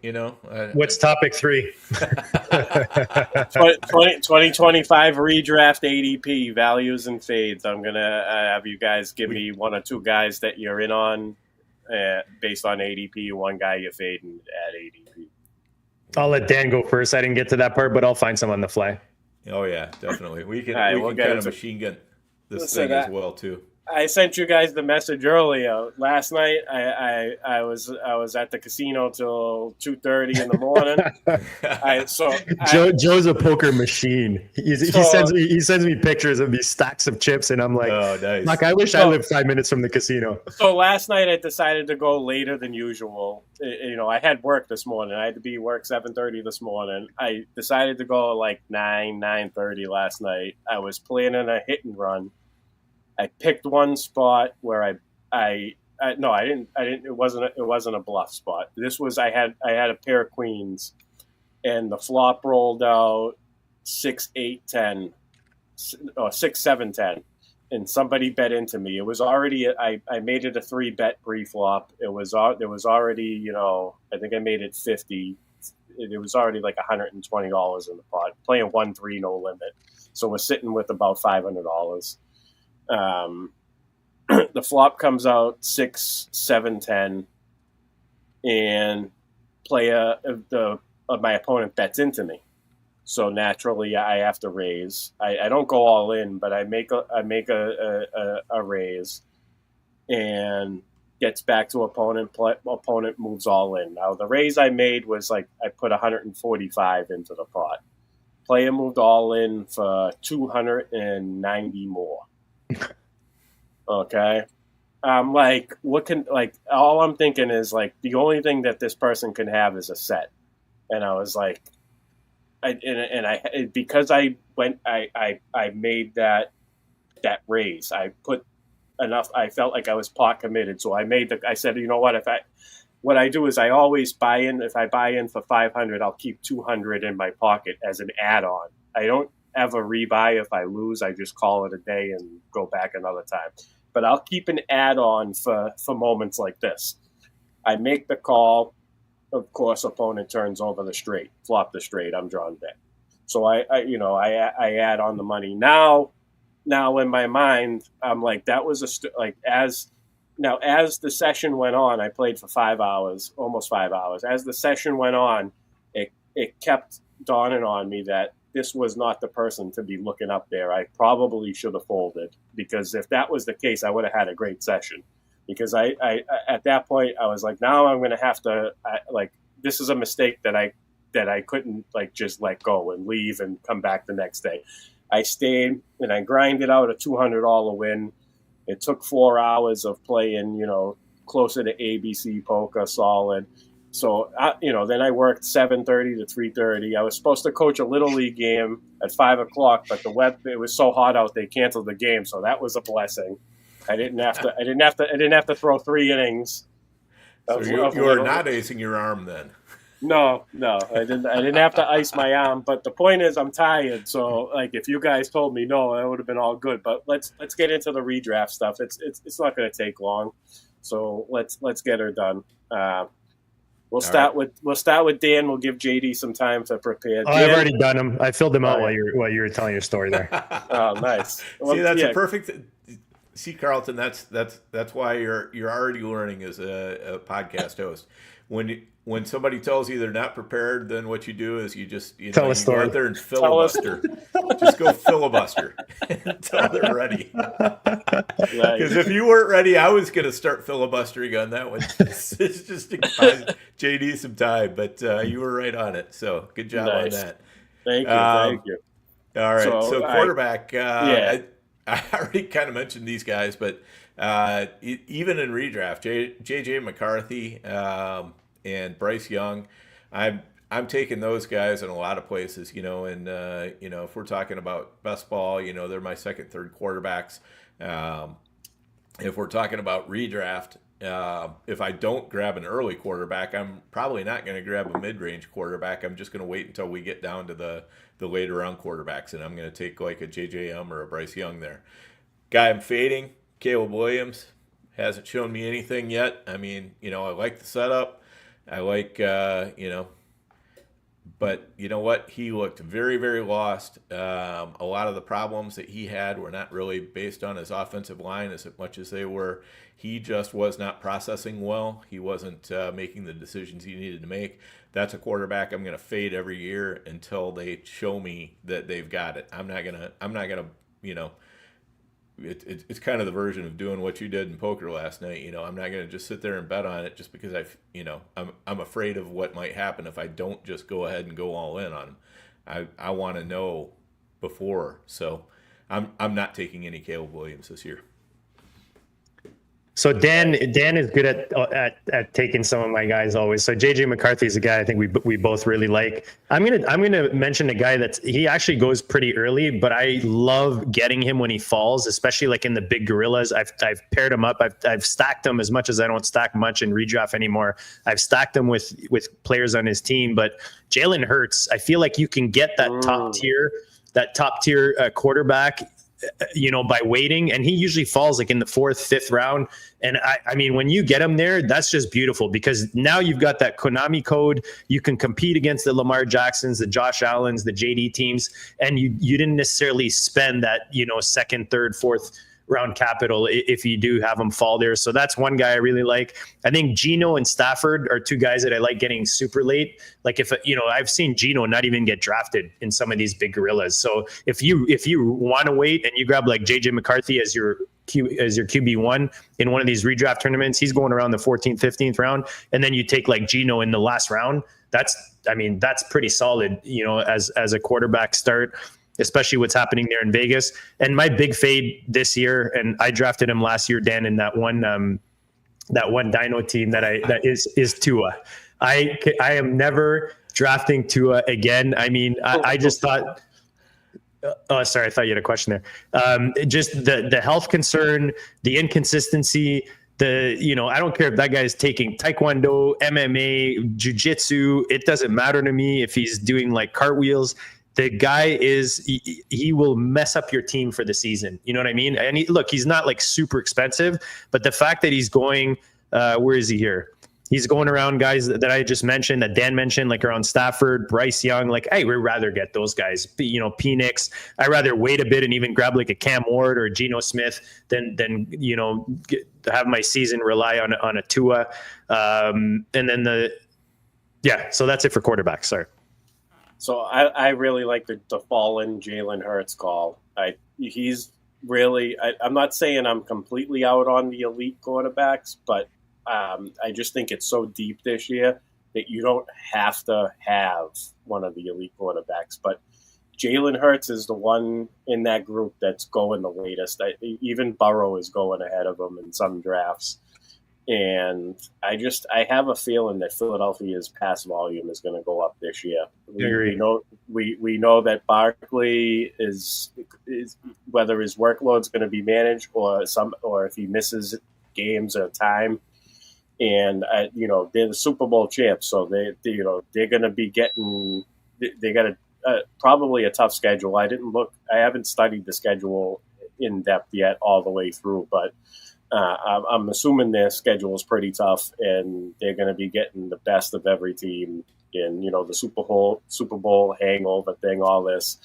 C: What's topic 3?
A: 2025 redraft ADP values and fades. I'm gonna have you guys give me one or two guys that you're in on based on ADP. One guy you're fading at ADP.
C: I'll let Dan go first. I didn't get to that part, but I'll find some on the fly.
B: Oh yeah, definitely. We can kind of machine gun this thing as well too.
A: I sent you guys the message earlier. Last night, I was at the casino till 2:30 in the morning.
C: Joe's a poker machine. He sends me pictures of these stacks of chips, and I'm like,
B: oh, nice.
C: Like I wish I lived 5 minutes from the casino.
A: So last night, I decided to go later than usual. I had work this morning. I had to be at work 7:30 this morning. I decided to go like 9:30 last night. I was planning a hit and run. I picked one spot where I didn't. It wasn't a bluff spot. This was I had a pair of queens, and the flop rolled out 6-8-10, or 6-7-10, and somebody bet into me. It was already I made it a 3-bet pre-flop. There was already I think I made it 50. It was already like $120 in the pot. Playing 1-3 no limit, so we're sitting with about $500. The flop comes out 6-7-10, and my opponent bets into me. So naturally, I have to raise. I don't go all in, but I make a raise, and gets back to opponent. Opponent moves all in. Now the raise I made was like I put 145 into the pot. Player moved all in for 290 more. Okay. All I'm thinking is like the only thing that this person can have is a set. And I was like, because I made that raise. I put enough. I felt like I was pot committed. So I said, you know what, what I do is I always buy in. If I buy in for 500, I'll keep 200 in my pocket as an add-on. I don't ever rebuy. If I lose, I just call it a day and go back another time. But I'll keep an add-on for moments like this. I make the call. Of course, opponent turns over the straight, flop the straight. I'm drawn back. So I add on the money. Now in my mind, I'm like, that was as the session went on, I played for 5 hours, almost 5 hours. As the session went on, it kept dawning on me that this was not the person to be looking up there. I probably should have folded, because if that was the case, I would have had a great session. Because I at that point, I was like, now I'm going to have to, this is a mistake that I couldn't just let go and leave and come back the next day. I stayed and I grinded out a $200 win. It took 4 hours of playing, closer to ABC poker solid. So, then I worked 7:30 to 3:30. I was supposed to coach a little league game at 5 o'clock, but it was so hot out, they canceled the game. So that was a blessing. I didn't have to throw 3 innings.
B: So you were not acing your arm then.
A: No, I didn't have to ice my arm. But the point is, I'm tired. So, if you guys told me no, that would have been all good. But let's get into the redraft stuff. It's not going to take long. So let's get her done. We'll start with Dan. We'll give JD some time to prepare.
C: Oh, I've already done them. I filled them out while you were telling your story there.
A: Oh, nice.
B: Well, see, that's a perfect. See, Carlton, that's why you're already learning as a podcast host. When somebody tells you they're not prepared, then what you do is you just
C: tell a story.
B: Go out there and filibuster. Just go filibuster until they're ready. Because if you weren't ready, I was going to start filibustering on that one. It's just to buy JD some time, but you were right on it. So good job on that.
A: Thank you.
B: All right. So quarterback. I already kind of mentioned these guys, but even in redraft, J.J. McCarthy and Bryce Young, I'm taking those guys in a lot of places, and if we're talking about best ball, they're my second, third quarterbacks. If we're talking about redraft, if I don't grab an early quarterback, I'm probably not going to grab a mid-range quarterback. I'm just going to wait until we get down to the later round quarterbacks, and I'm going to take like a J.J.M. or a Bryce Young there. Guy I'm fading, Caleb Williams, hasn't shown me anything yet. I mean, I like the setup. I like, but you know what? He looked very, very lost. A lot of the problems that he had were not really based on his offensive line as much as they were. He just was not processing well. He wasn't making the decisions he needed to make. That's a quarterback I'm going to fade every year until they show me that they've got it. I'm not gonna, it's kind of the version of doing what you did in poker last night. I'm not going to just sit there and bet on it just because I'm afraid of what might happen if I don't just go ahead and go all in on him. I want to know before. So I'm not taking any Caleb Williams this year.
C: So Dan is good at taking some of my guys always. So JJ McCarthy is a guy I think we both really like. I'm gonna mention a guy he actually goes pretty early, but I love getting him when he falls, especially like in the big gorillas. I've paired him up. I've stacked him as much as I don't stack much in redraft anymore. I've stacked him with players on his team, but Jalen Hurts, I feel like you can get that top tier quarterback by waiting, and he usually falls like in the 4th, 5th round. And I mean, when you get him there, that's just beautiful, because now you've got that Konami code. You can compete against the Lamar Jacksons, the Josh Allens, the JD teams, and you didn't necessarily spend that 2nd, 3rd, 4th round capital if you do have them fall there. So that's one guy I really like. I think Geno and Stafford are 2 guys that I like getting super late. Like if I've seen Geno not even get drafted in some of these big gorillas. So if you want to wait and you grab like JJ McCarthy as your QB1 in one of these redraft tournaments, he's going around the 14th, 15th round, and then you take like Geno in the last round. That's pretty solid, as a quarterback start, especially what's happening there in Vegas. And my big fade this year, and I drafted him last year, Dan, in that one Dino team that is Tua. I am never drafting Tua again. I mean, I just thought. Oh, sorry. I thought you had a question there. Just the health concern, the inconsistency. I don't care if that guy's taking Taekwondo, MMA, Jiu-Jitsu. It doesn't matter to me if he's doing like cartwheels. The guy he will mess up your team for the season. You know what I mean? And he's not like super expensive, but the fact that he's going, where is he here? He's going around guys that I just mentioned, that Dan mentioned, like around Stafford, Bryce Young. Like, hey, we'd rather get those guys. Penix. I'd rather wait a bit and even grab like a Cam Ward or a Geno Smith than have my season rely on a Tua. And then so that's it for quarterbacks. Sorry.
A: So I really like the fallen Jalen Hurts call. He's really. I'm not saying I'm completely out on the elite quarterbacks, but I just think it's so deep this year that you don't have to have one of the elite quarterbacks. But Jalen Hurts is the one in that group that's going the latest. Even Burrow is going ahead of him in some drafts. And I have a feeling that Philadelphia's pass volume is going to go up this year. We know that Barkley is whether his workload's going to be managed or if he misses games or time. And they're the Super Bowl champs, so they're going to be getting. They got probably a tough schedule. I haven't studied the schedule in depth yet all the way through, but I'm assuming their schedule is pretty tough, and they're going to be getting the best of every team in the Super Bowl hangover thing. All this.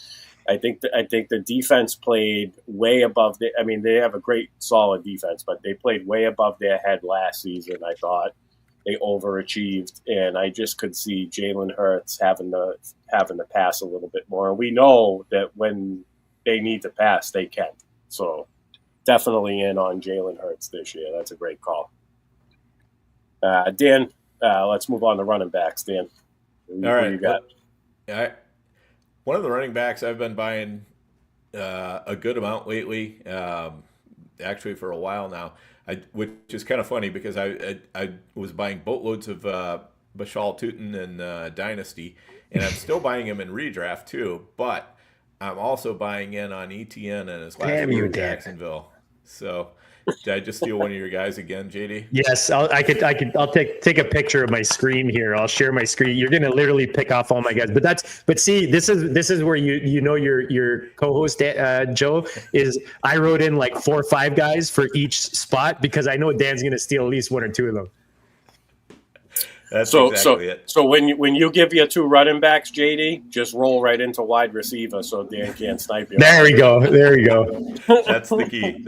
A: I think the defense played way above they have a great solid defense, but they played way above their head last season. I thought they overachieved, and I just could see Jalen Hurts having to pass a little bit more. And we know that when they need to pass, they can. So definitely in on Jalen Hurts this year. That's a great call. Dan, let's move on to running backs. Dan,
B: all right,
A: you got?
B: One of the running backs I've been buying a good amount lately, actually for a while now, which is kind of funny because I was buying boatloads of Bashal Tutin in Dynasty, and I'm still buying him in redraft too, but I'm also buying in on ETN and his last year in Jacksonville. So did I just steal one of your guys again, JD?
C: Yes, I'll take a picture of my screen here. I'll share my screen. You're gonna literally pick off all my guys. But see, this is where your co-host Joe is. I wrote in like 4 or 5 guys for each spot because I know Dan's gonna steal at least 1 or 2 of them.
B: That's exactly it.
A: So when you give your 2 running backs, JD, just roll right into wide receiver so Dan can't snipe you.
C: There we go.
B: That's the key.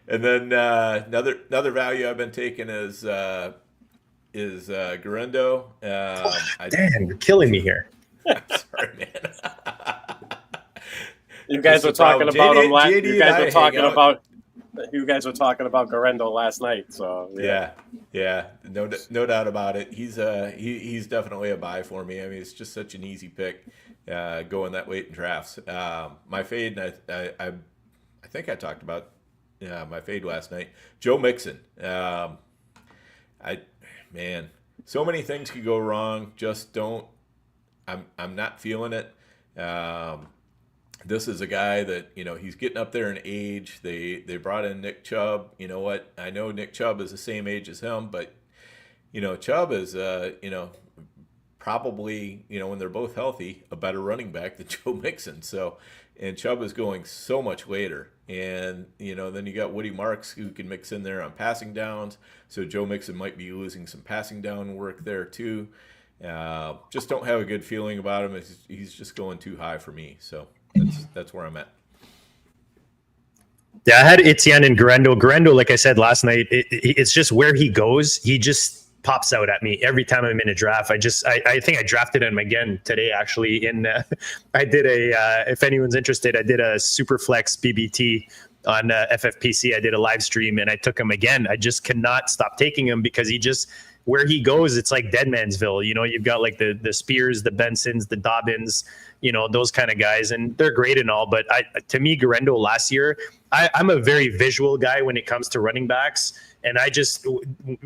B: And then another value I've been taking is Garendo.
C: Dan, you're killing me here.
B: I'm sorry, man.
A: You guys were talking about him last. You guys were talking about Garendo last night. So
B: yeah, no doubt about it. He's definitely a buy for me. I mean, it's just such an easy pick going that late in drafts. My fade, I think I talked about my fade last night. Joe Mixon. So many things could go wrong. Just don't. I'm not feeling it. This is a guy that, he's getting up there in age. They brought in Nick Chubb. You know what? I know Nick Chubb is the same age as him, but, Chubb is, probably, when they're both healthy, a better running back than Joe Mixon. So, and Chubb is going so much later. And, then you got Woody Marks who can mix in there on passing downs. So Joe Mixon might be losing some passing down work there too. Just don't have a good feeling about him. He's just going too high for me. So that's where I'm at.
C: Yeah, I had Etienne and Garendo. Garendo, like I said last night, it's just where he goes. He just pops out at me every time I'm in a draft. I think I drafted him again today, actually. I did if anyone's interested, I did a Superflex BBT on FFPC. I did a live stream and I took him again. I just cannot stop taking him because where he goes, it's like Deadmansville. You've got like the Spears, the Bensons, the Dobbins, those kind of guys, and they're great and all. But to me, Garendo last year, I'm a very visual guy when it comes to running backs. And I just,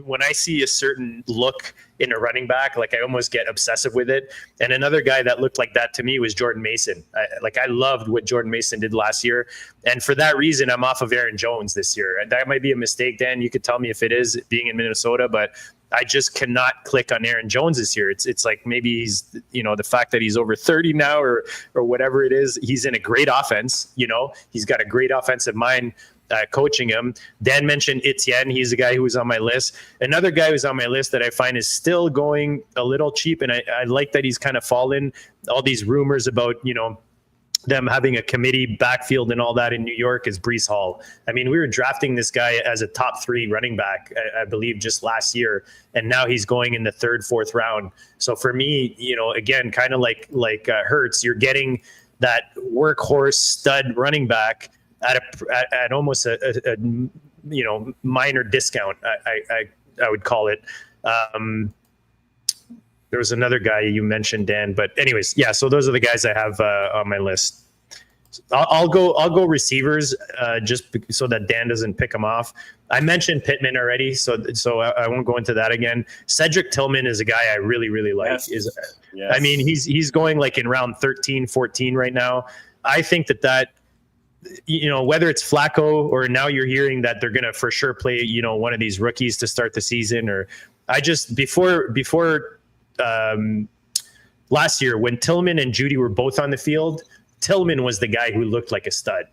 C: when I see a certain look in a running back, like I almost get obsessive with it. And another guy that looked like that to me was Jordan Mason. I loved what Jordan Mason did last year. And for that reason, I'm off of Aaron Jones this year. That might be a mistake, Dan. You could tell me if it is, being in Minnesota, but I just cannot click on Aaron Jones this year. It's like maybe he's, the fact that he's over 30 now or whatever it is, he's in a great offense. He's got a great offensive mind coaching him. Dan mentioned Etienne. He's a guy who was on my list. Another guy who's on my list that I find is still going a little cheap. And I like that he's kind of fallen all these rumors about, them having a committee backfield and all that in New York is Breece Hall. I mean, we were drafting this guy as a top 3 running back, I believe, just last year, and now he's going in the 3rd, 4th round. So for me, again, kind of like Hurts, you're getting that workhorse stud running back at almost a minor discount. I would call it. There was another guy you mentioned, Dan, but anyways, yeah. So those are the guys I have on my list. I'll go receivers just so that Dan doesn't pick them off. I mentioned Pittman already, so I won't go into that again. Cedric Tillman is a guy I really, really like.
A: Yes.
C: I mean, he's going like in round 13, 14 right now. I think that whether it's Flacco or now you're hearing that they're going to for sure play, one of these rookies to start the season, or I just before last year when Tillman and Judy were both on the field, Tillman was the guy who looked like a stud.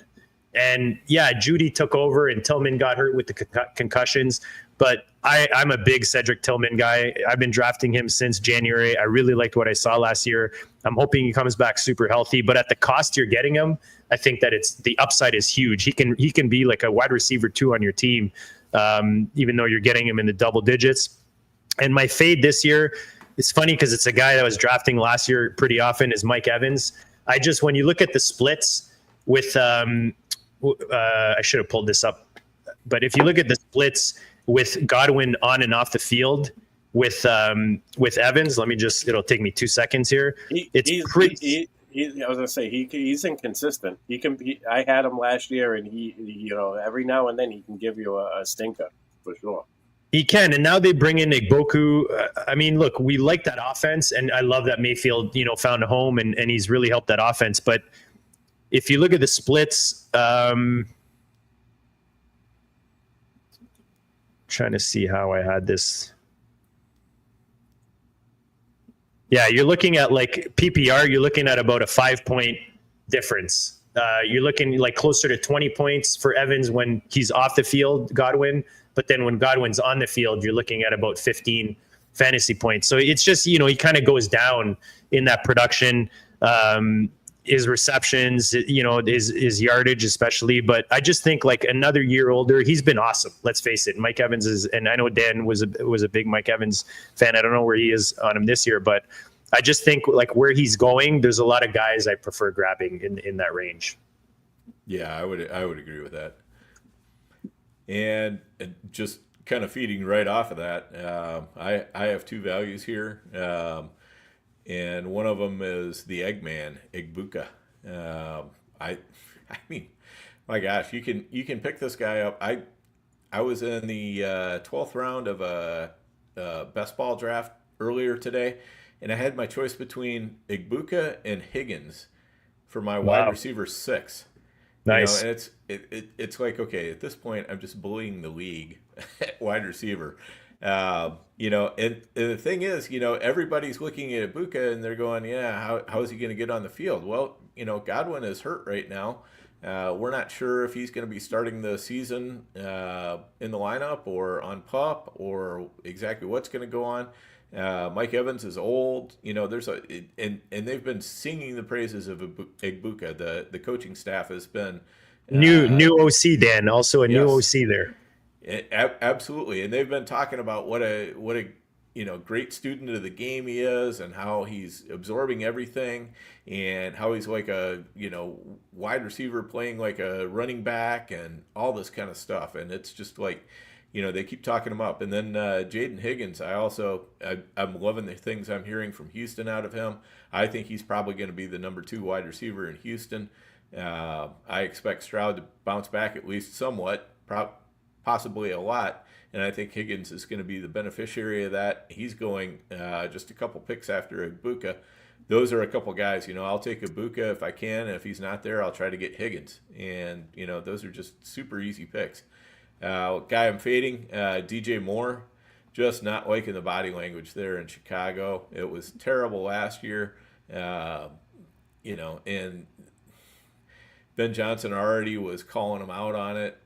C: And yeah, Judy took over and Tillman got hurt with the concussions, but I'm a big Cedric Tillman guy. I've been drafting him since January. I really liked what I saw last year. I'm hoping he comes back super healthy, but at the cost you're getting him, I think that the upside is huge. He can be like a wide receiver 2 on your team, even though you're getting him in the double digits. And my fade this year, it's funny because it's a guy that I was drafting last year pretty often, is Mike Evans. When you look at the splits with, I should have pulled this up, but if you look at the splits with Godwin on and off the field with Evans, it'll take me 2 seconds here.
A: I was gonna say he's inconsistent. I had him last year, and he every now and then he can give you a stinker for sure.
C: He can, and now they bring in Igboku. I mean, look, we like that offense, and I love that Mayfield, found a home, and he's really helped that offense. But if you look at the splits, trying to see how I had this. Yeah, you're looking at like PPR, you're looking at about a 5-point difference. You're looking like closer to 20 points for Evans when he's off the field, Godwin. But then when Godwin's on the field, you're looking at about 15 fantasy points. So it's just, he kind of goes down in that production, his receptions, his yardage especially. But I just think like another year older, he's been awesome. Let's face it. Mike Evans is, and I know Dan was a big Mike Evans fan. I don't know where he is on him this year, but I just think like where he's going, there's a lot of guys I prefer grabbing in that range.
B: Yeah, I would agree with that. And just kind of feeding right off of that, I have 2 values here, and one of them is the Eggman, Igbuka. I mean, my gosh, you can pick this guy up. I was in the 12th round of a best ball draft earlier today, and I had my choice between Igbuka and Higgins for my wide receiver 6.
C: Nice.
B: And it's like, okay, at this point, I'm just bullying the league at wide receiver. And the thing is, everybody's looking at Ibuka and they're going, yeah, how is he going to get on the field? Well, Godwin is hurt right now. We're not sure if he's going to be starting the season in the lineup or on PUP or exactly what's going to go on. Mike Evans is old. And they've been singing the praises of Igbuka. The coaching staff has been
C: new OC, Dan, also a new OC there.
B: Absolutely, and they've been talking about what a great student of the game he is, and how he's absorbing everything, and how he's like a wide receiver playing like a running back, and all this kind of stuff. And it's just like, they keep talking him up. And then Jaden Higgins, I'm loving the things I'm hearing from Houston out of him. I think he's probably going to be the number 2 wide receiver in Houston. I expect Stroud to bounce back at least somewhat. possibly a lot. And I think Higgins is going to be the beneficiary of that. He's going just a couple picks after Ibuka. Those are a couple guys, I'll take Ibuka if I can. And if he's not there, I'll try to get Higgins. And, those are just super easy picks. Guy I'm fading, DJ Moore, just not liking the body language there in Chicago. It was terrible last year, and Ben Johnson already was calling him out on it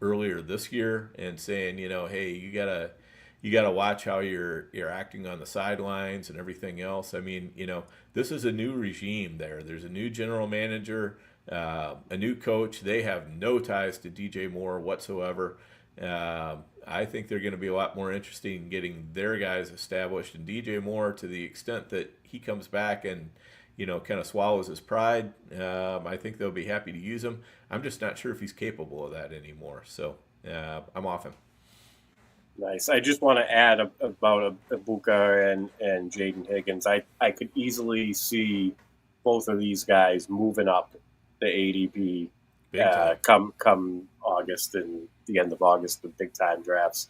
B: earlier this year and saying, hey, you gotta watch how you're acting on the sidelines and everything else. I mean, this is a new regime there. There's a new general manager, a new coach. They have no ties to DJ Moore whatsoever. I think they're going to be a lot more interested in getting their guys established. And DJ Moore, to the extent that he comes back and kind of swallows his pride, I think they'll be happy to use him. I'm just not sure if he's capable of that anymore. So I'm off him.
A: Nice. I just want to add about Ibuka and Jaden Higgins. I could easily see both of these guys moving up the ADP come August and the end of August, the big time drafts.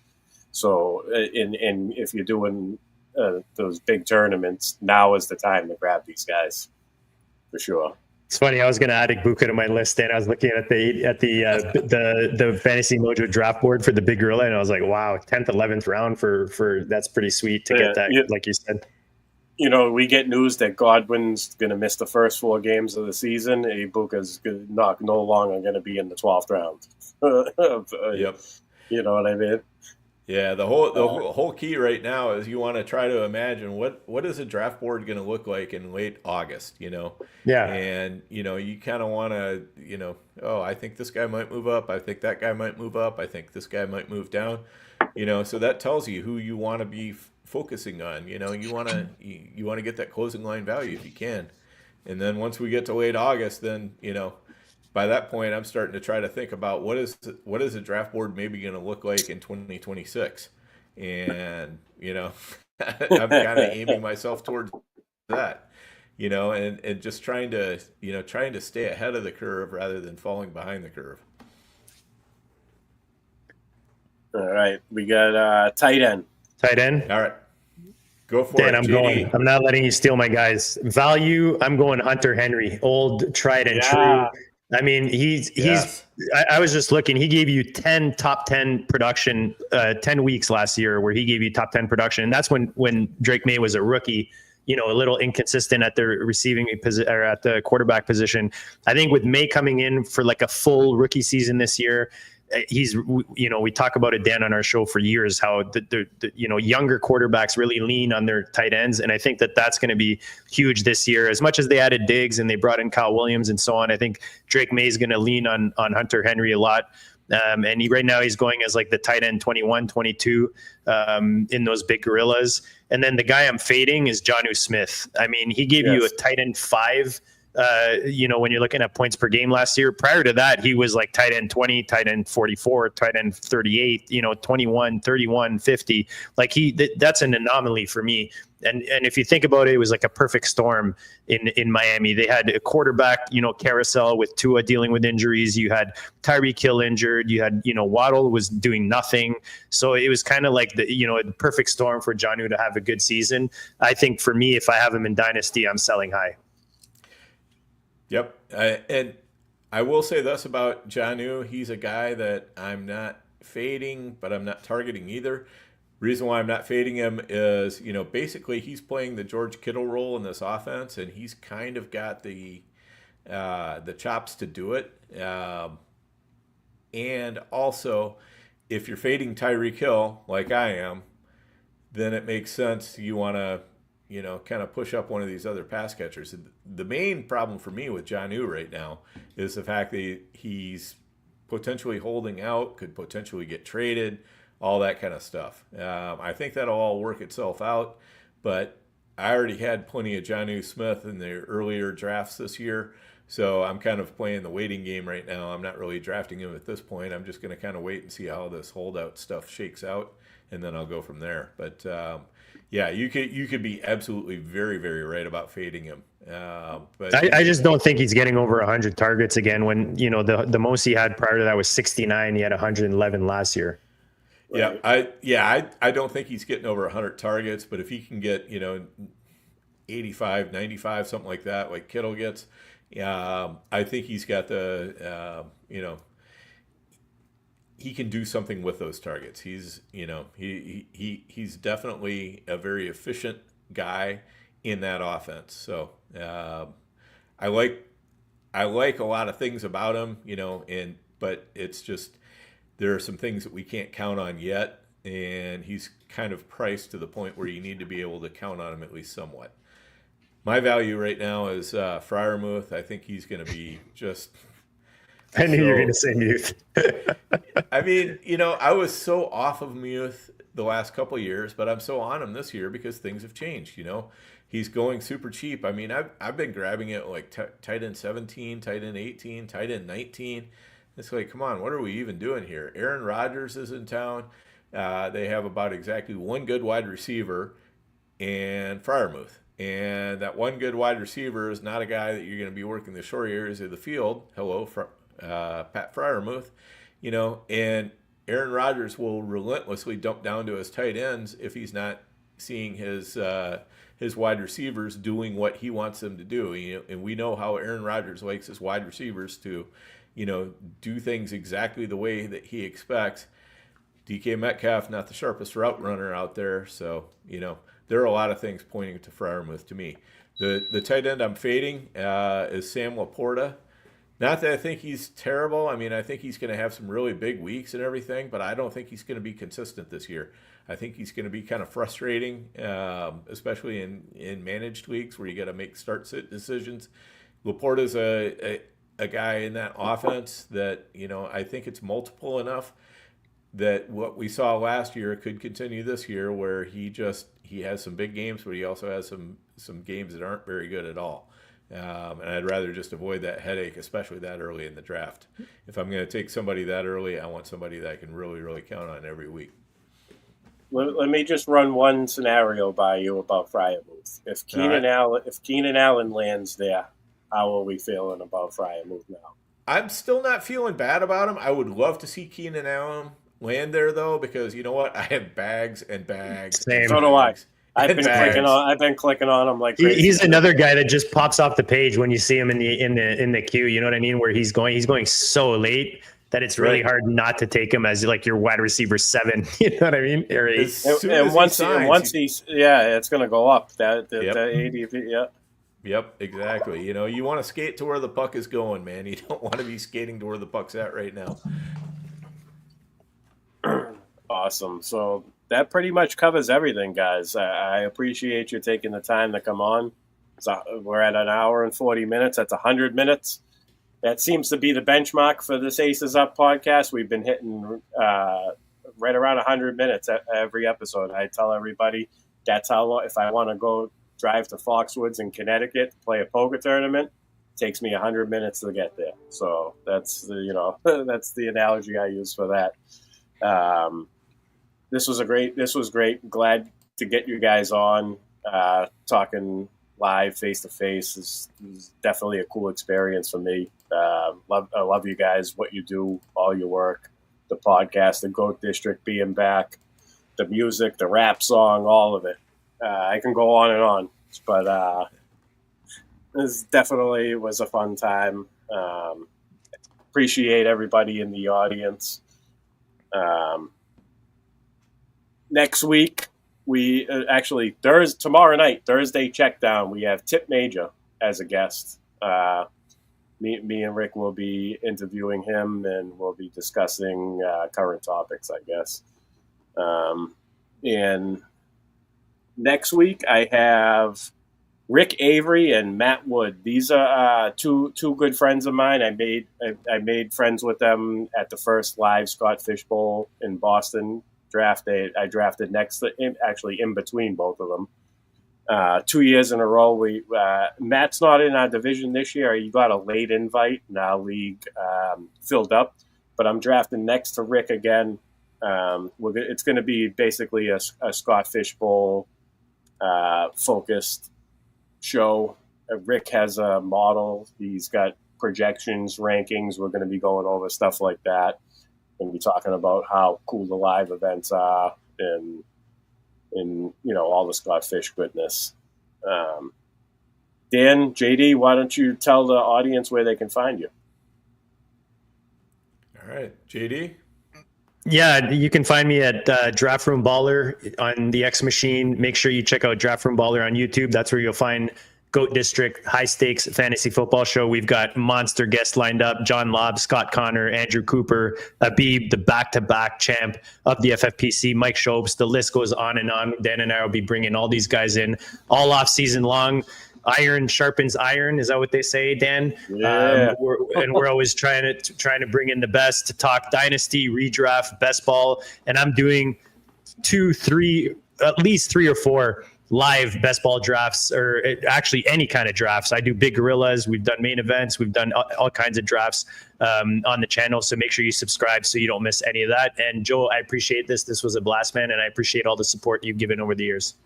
A: So, if you're doing those big tournaments, now is the time to grab these guys for sure.
C: It's funny. I was going to add Ibuka to my list, and I was looking at the Fantasy Mojo draft board for the big gorilla, and I was like, wow, 10th, 11th round for that's pretty sweet to get that, like you said.
A: We get news that Godwin's going to miss the first 4 games of the season. Ibuka's no longer going to be in the 12th round.
B: Yep.
A: You know what I mean?
B: Yeah, the whole key right now is you want to try to imagine what is a draft board going to look like in late August,
C: Yeah.
B: And, you kind of want to, I think this guy might move up. I think that guy might move up. I think this guy might move down, so that tells you who you want to be focusing on. You want to get that closing line value if you can. And then once we get to late August, then, by that point, I'm starting to try to think about what is a draft board maybe going to look like in 2026, and I'm kind of aiming myself towards that, and just trying to stay ahead of the curve rather than falling behind the curve.
A: All right, we got tight end.
C: Tight end.
B: All right, go for
C: Dan,
B: it.
C: I'm
B: JD.
C: going. I'm not letting you steal my guys. Value. I'm going Hunter Henry, old tried and true. I mean, he's. I was just looking. He gave you 10 top 10 production, 10 weeks last year, where he gave you top 10 production, and that's when Drake May was a rookie. A little inconsistent at the receiving position or at the quarterback position. I think with May coming in for like a full rookie season this year, he's, we talk about it, Dan, on our show for years, how the younger quarterbacks really lean on their tight ends. And I think that's going to be huge this year. As much as they added Diggs and they brought in Kyle Williams and so on, I think Drake May is going to lean on Hunter Henry a lot. And right now he's going as like the tight end 21, 22 in those big gorillas. And then the guy I'm fading is Jonnu Smith. I mean, he gave you a tight end 5. When you're looking at points per game last year. Prior to that, he was like tight end 20, tight end 44, tight end 38, 21, 31, 50. Like that's an anomaly for me. And if you think about it, it was like a perfect storm in Miami. They had a quarterback, carousel with Tua dealing with injuries. You had Tyreek Hill injured. You had, Waddle was doing nothing. So it was kind of like the perfect storm for Jonnu to have a good season. I think for me, if I have him in Dynasty, I'm selling high.
B: Yep. And I will say this about Jonnu. He's a guy that I'm not fading, but I'm not targeting either. Reason why I'm not fading him is, basically he's playing the George Kittle role in this offense, and he's kind of got the chops to do it. And also, if you're fading Tyreek Hill like I am, then it makes sense you want to kind of push up one of these other pass catchers. The main problem for me with Jonnu right now is the fact that he's potentially holding out, could potentially get traded, all that kind of stuff. I think that'll all work itself out, but I already had plenty of Jonnu Smith in the earlier drafts this year, so I'm kind of playing the waiting game right now. I'm not really drafting him at this point. I'm just going to kind of wait and see how this holdout stuff shakes out, and then I'll go from there. But Yeah, you could be absolutely very, very right about fading him. But
C: I just don't think he's getting over 100 targets again. When the most he had prior to that was 69. He had 111 last year.
B: Yeah, I don't think he's getting over 100 targets, but if he can get 85, 95, something like that, like Kittle gets, I think he's got he can do something with those targets. He's he's definitely a very efficient guy in that offense. So I like a lot of things about him, but it's just there are some things that we can't count on yet, and he's kind of priced to the point where you need to be able to count on him at least somewhat. My value right now is Freiermuth. I think he's going to be just.
C: I knew you were going to say Muth.
B: I mean, I was so off of Muth the last couple of years, but I'm so on him this year because things have changed. He's going super cheap. I mean, I've been grabbing it like tight end 17, tight end 18, tight end 19. It's like, come on, what are we even doing here? Aaron Rodgers is in town. They have about exactly one good wide receiver and Freiermuth. And that one good wide receiver is not a guy that you're going to be working the short areas of the field. Hello, Pat Freiermuth. And Aaron Rodgers will relentlessly dump down to his tight ends if he's not seeing his wide receivers doing what he wants them to do. And we know how Aaron Rodgers likes his wide receivers to, do things exactly the way that he expects. DK Metcalf, not the sharpest route runner out there, so there are a lot of things pointing to Freiermuth to me. The tight end I'm fading is Sam Laporta. Not that I think he's terrible. I mean, I think he's going to have some really big weeks and everything, but I don't think he's going to be consistent this year. I think he's going to be kind of frustrating, especially in managed leagues where you got to make start-sit decisions. Laporta's a guy in that offense that, I think it's multiple enough that what we saw last year could continue this year, where he has some big games, but he also has some games that aren't very good at all. And I'd rather just avoid that headache, especially that early in the draft. If I'm going to take somebody that early, I want somebody that I can really, really count on every week.
A: Let me just run one scenario by you about Freiermuth. If Keenan Allen lands there, how are we feeling about Freiermuth now?
B: I'm still not feeling bad about him. I would love to see Keenan Allen land there, though, because you know what? I have bags and bags.
C: Same.
A: So do I. I've been clicking on him like crazy.
C: He's another guy that just pops off the page when you see him in the queue. You know what I mean? Where he's going so late that it's really hard not to take him as like your wide receiver 7. You know what I mean? Or 8.
A: And once he's it's going to go up. That ADP. Yeah.
B: Yep, exactly. You want to skate to where the puck is going, man. You don't want to be skating to where the puck's at right now.
A: Awesome. So that pretty much covers everything, guys. I appreciate you taking the time to come on. So we're at an hour and 40 minutes. That's 100 minutes. That seems to be the benchmark for this Aces Up podcast. We've been hitting right around 100 minutes every episode. I tell everybody that's how long, if I want to go drive to Foxwoods in Connecticut to play a poker tournament, it takes me 100 minutes to get there. So that's that's the analogy I use for that. This was great. Glad to get you guys on. Talking live, face to face is definitely a cool experience for me. I love you guys, what you do, all your work, the podcast, the Goat District being back, the music, the rap song, all of it. I can go on and on, but this definitely was a fun time. Appreciate everybody in the audience. Next week, we tomorrow night, Thursday check down, we have Tip Major as a guest. Me and Rick will be interviewing him, and we'll be discussing current topics, I guess. And next week, I have Rick Avery and Matt Wood. These are two good friends of mine. I made friends with them at the first live Scott Fish Bowl in Boston draft. I drafted next to him, actually in between both of them. 2 years in a row. Matt's not in our division this year. He got a late invite, and our league filled up. But I'm drafting next to Rick again. It's going to be basically a Scott Fish Bowl focused show. Rick has a model. He's got projections, rankings. We're going to be going over stuff like that. We're going to be talking about how cool the live events are and all the Scott Fish goodness. Dan, JD, why don't you tell the audience where they can find you?
B: All right, JD.
C: Yeah, you can find me at Draft Room Baller on the X Machine. Make sure you check out Draft Room Baller on YouTube. That's where you'll find GOAT District High Stakes Fantasy Football Show. We've got monster guests lined up: John Lobb, Scott Connor, Andrew Cooper, Abib, the back-to-back champ of the FFPC, Mike Shobes. The list goes on and on. Dan and I will be bringing all these guys in all off season long. Iron sharpens iron. Is that what they say, Dan?
A: Yeah.
C: We're always trying to bring in the best to talk dynasty, redraft, best ball, and I'm doing at least three or four live best ball drafts, or actually any kind of drafts. I do big gorillas. We've done main events. We've done all kinds of drafts on the channel. So make sure you subscribe so you don't miss any of that. And Joe, I appreciate this. This was a blast, man, and I appreciate all the support you've given over the years.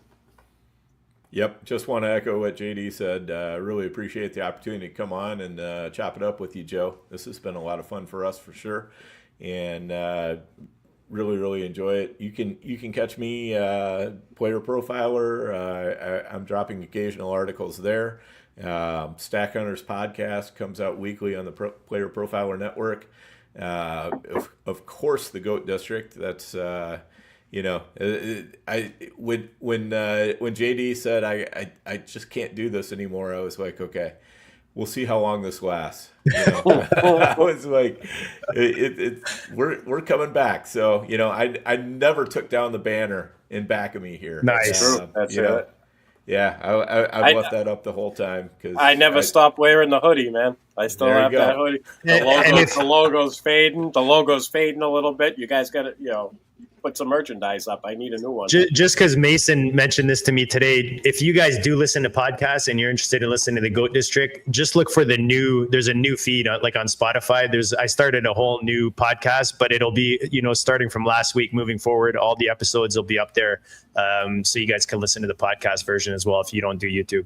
B: Yep, just want to echo what JD said. Really appreciate the opportunity to come on and chop it up with you, Joe. This has been a lot of fun for us for sure, and really enjoy it. You can catch me Player Profiler. I'm dropping occasional articles there. Stack Hunters podcast comes out weekly on the Player Profiler Network. Of course, the GOAT District. That's when JD said I just can't do this anymore, I was like, okay, we'll see how long this lasts. I was like, we're coming back. So I never took down the banner in back of me here.
C: Nice.
A: That's it.
B: Yeah, I've left that up the whole time because
A: I never stopped wearing the hoodie, man. I still have that hoodie. The logo's fading. The logo's fading a little bit. You guys got to put some merchandise up. I need a new one.
C: Just because Mason mentioned this to me today, if you guys do listen to podcasts and you're interested in listening to the GOAT District, just look for there's a new feed like on Spotify. I started a whole new podcast, but it'll be, starting from last week moving forward, all the episodes will be up there. So you guys can listen to the podcast version as well if you don't do YouTube.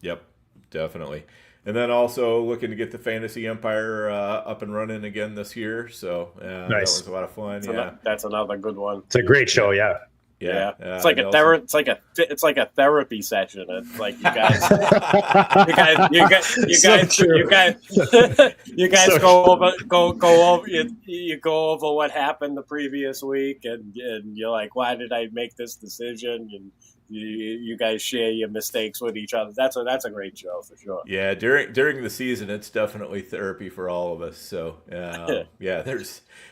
B: Yep, definitely. And then also looking to get the Fantasy Empire up and running again this year. So
C: nice.
B: That was a lot of fun.
A: That's another good one.
C: It's a great show. Yeah.
A: It's like it's like a therapy session. It's like you guys go over what happened the previous week, and you're like, why did I make this decision? And you guys share your mistakes with each other. That's a great show for sure.
B: Yeah, during the season, it's definitely therapy for all of us. So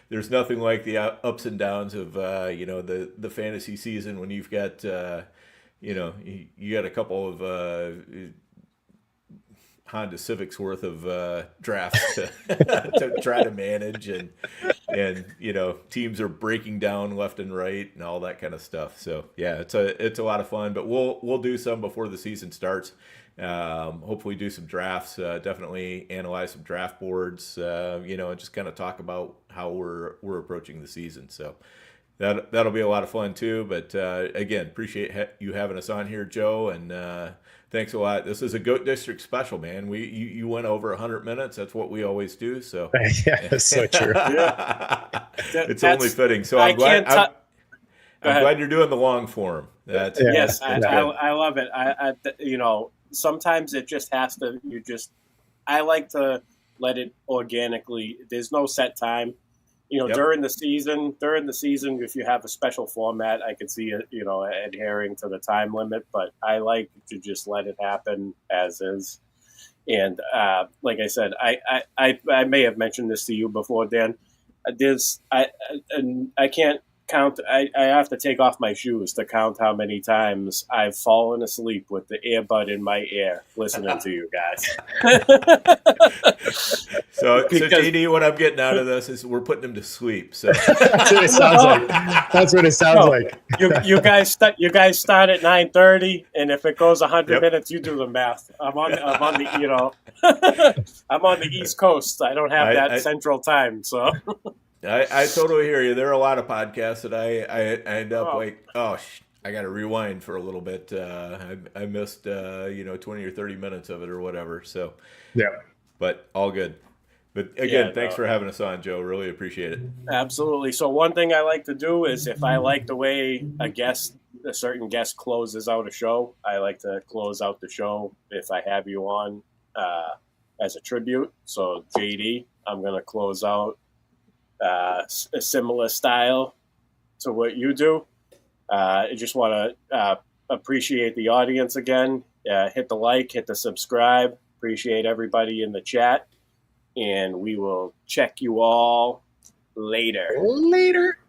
B: there's nothing like the ups and downs of the fantasy season when you've got you got a couple of Honda Civics worth of drafts to try to manage, and teams are breaking down left and right and all that kind of stuff. So yeah, it's a lot of fun, but we'll do some before the season starts. Hopefully do some drafts, definitely analyze some draft boards, and just kind of talk about how we're approaching the season. So that'll be a lot of fun too. But again, appreciate you having us on here, Joe, and thanks a lot. This is a GOAT District special, man. You went over 100 minutes. That's what we always do. So
C: yeah, that's so true.
B: It's only fitting. So I'm glad you're doing the long form.
A: Yes, I love it. I sometimes it just has to. I like to let it organically. There's no set time. During the season, if you have a special format, I could see it, adhering to the time limit, but I like to just let it happen as is. And like I said, I may have mentioned this to you before, Dan. I can't count. I have to take off my shoes to count how many times I've fallen asleep with the earbud in my ear listening to you guys.
B: So JD, what I'm getting out of this is we're putting him to sleep. So
C: that's what it sounds like. That's what it sounds like.
A: You guys start at 9:30, and if it goes 100 minutes, you do the math. I'm on the I'm on the East Coast. I don't have that Central Time, so.
B: I totally hear you. There are a lot of podcasts that I end up I I got to rewind for a little bit. I missed 20 or 30 minutes of it or whatever. So
C: yeah,
B: but all good. But again, thanks for having us on, Joe. Really appreciate it.
A: Absolutely. So one thing I like to do is if I like the way a certain guest closes out a show, I like to close out the show if I have you on as a tribute. So JD, I'm going to close out a similar style to what you do. I just want to appreciate the audience again. Hit the like, hit the subscribe. Appreciate everybody in the chat. And we will check you all later.
C: Later.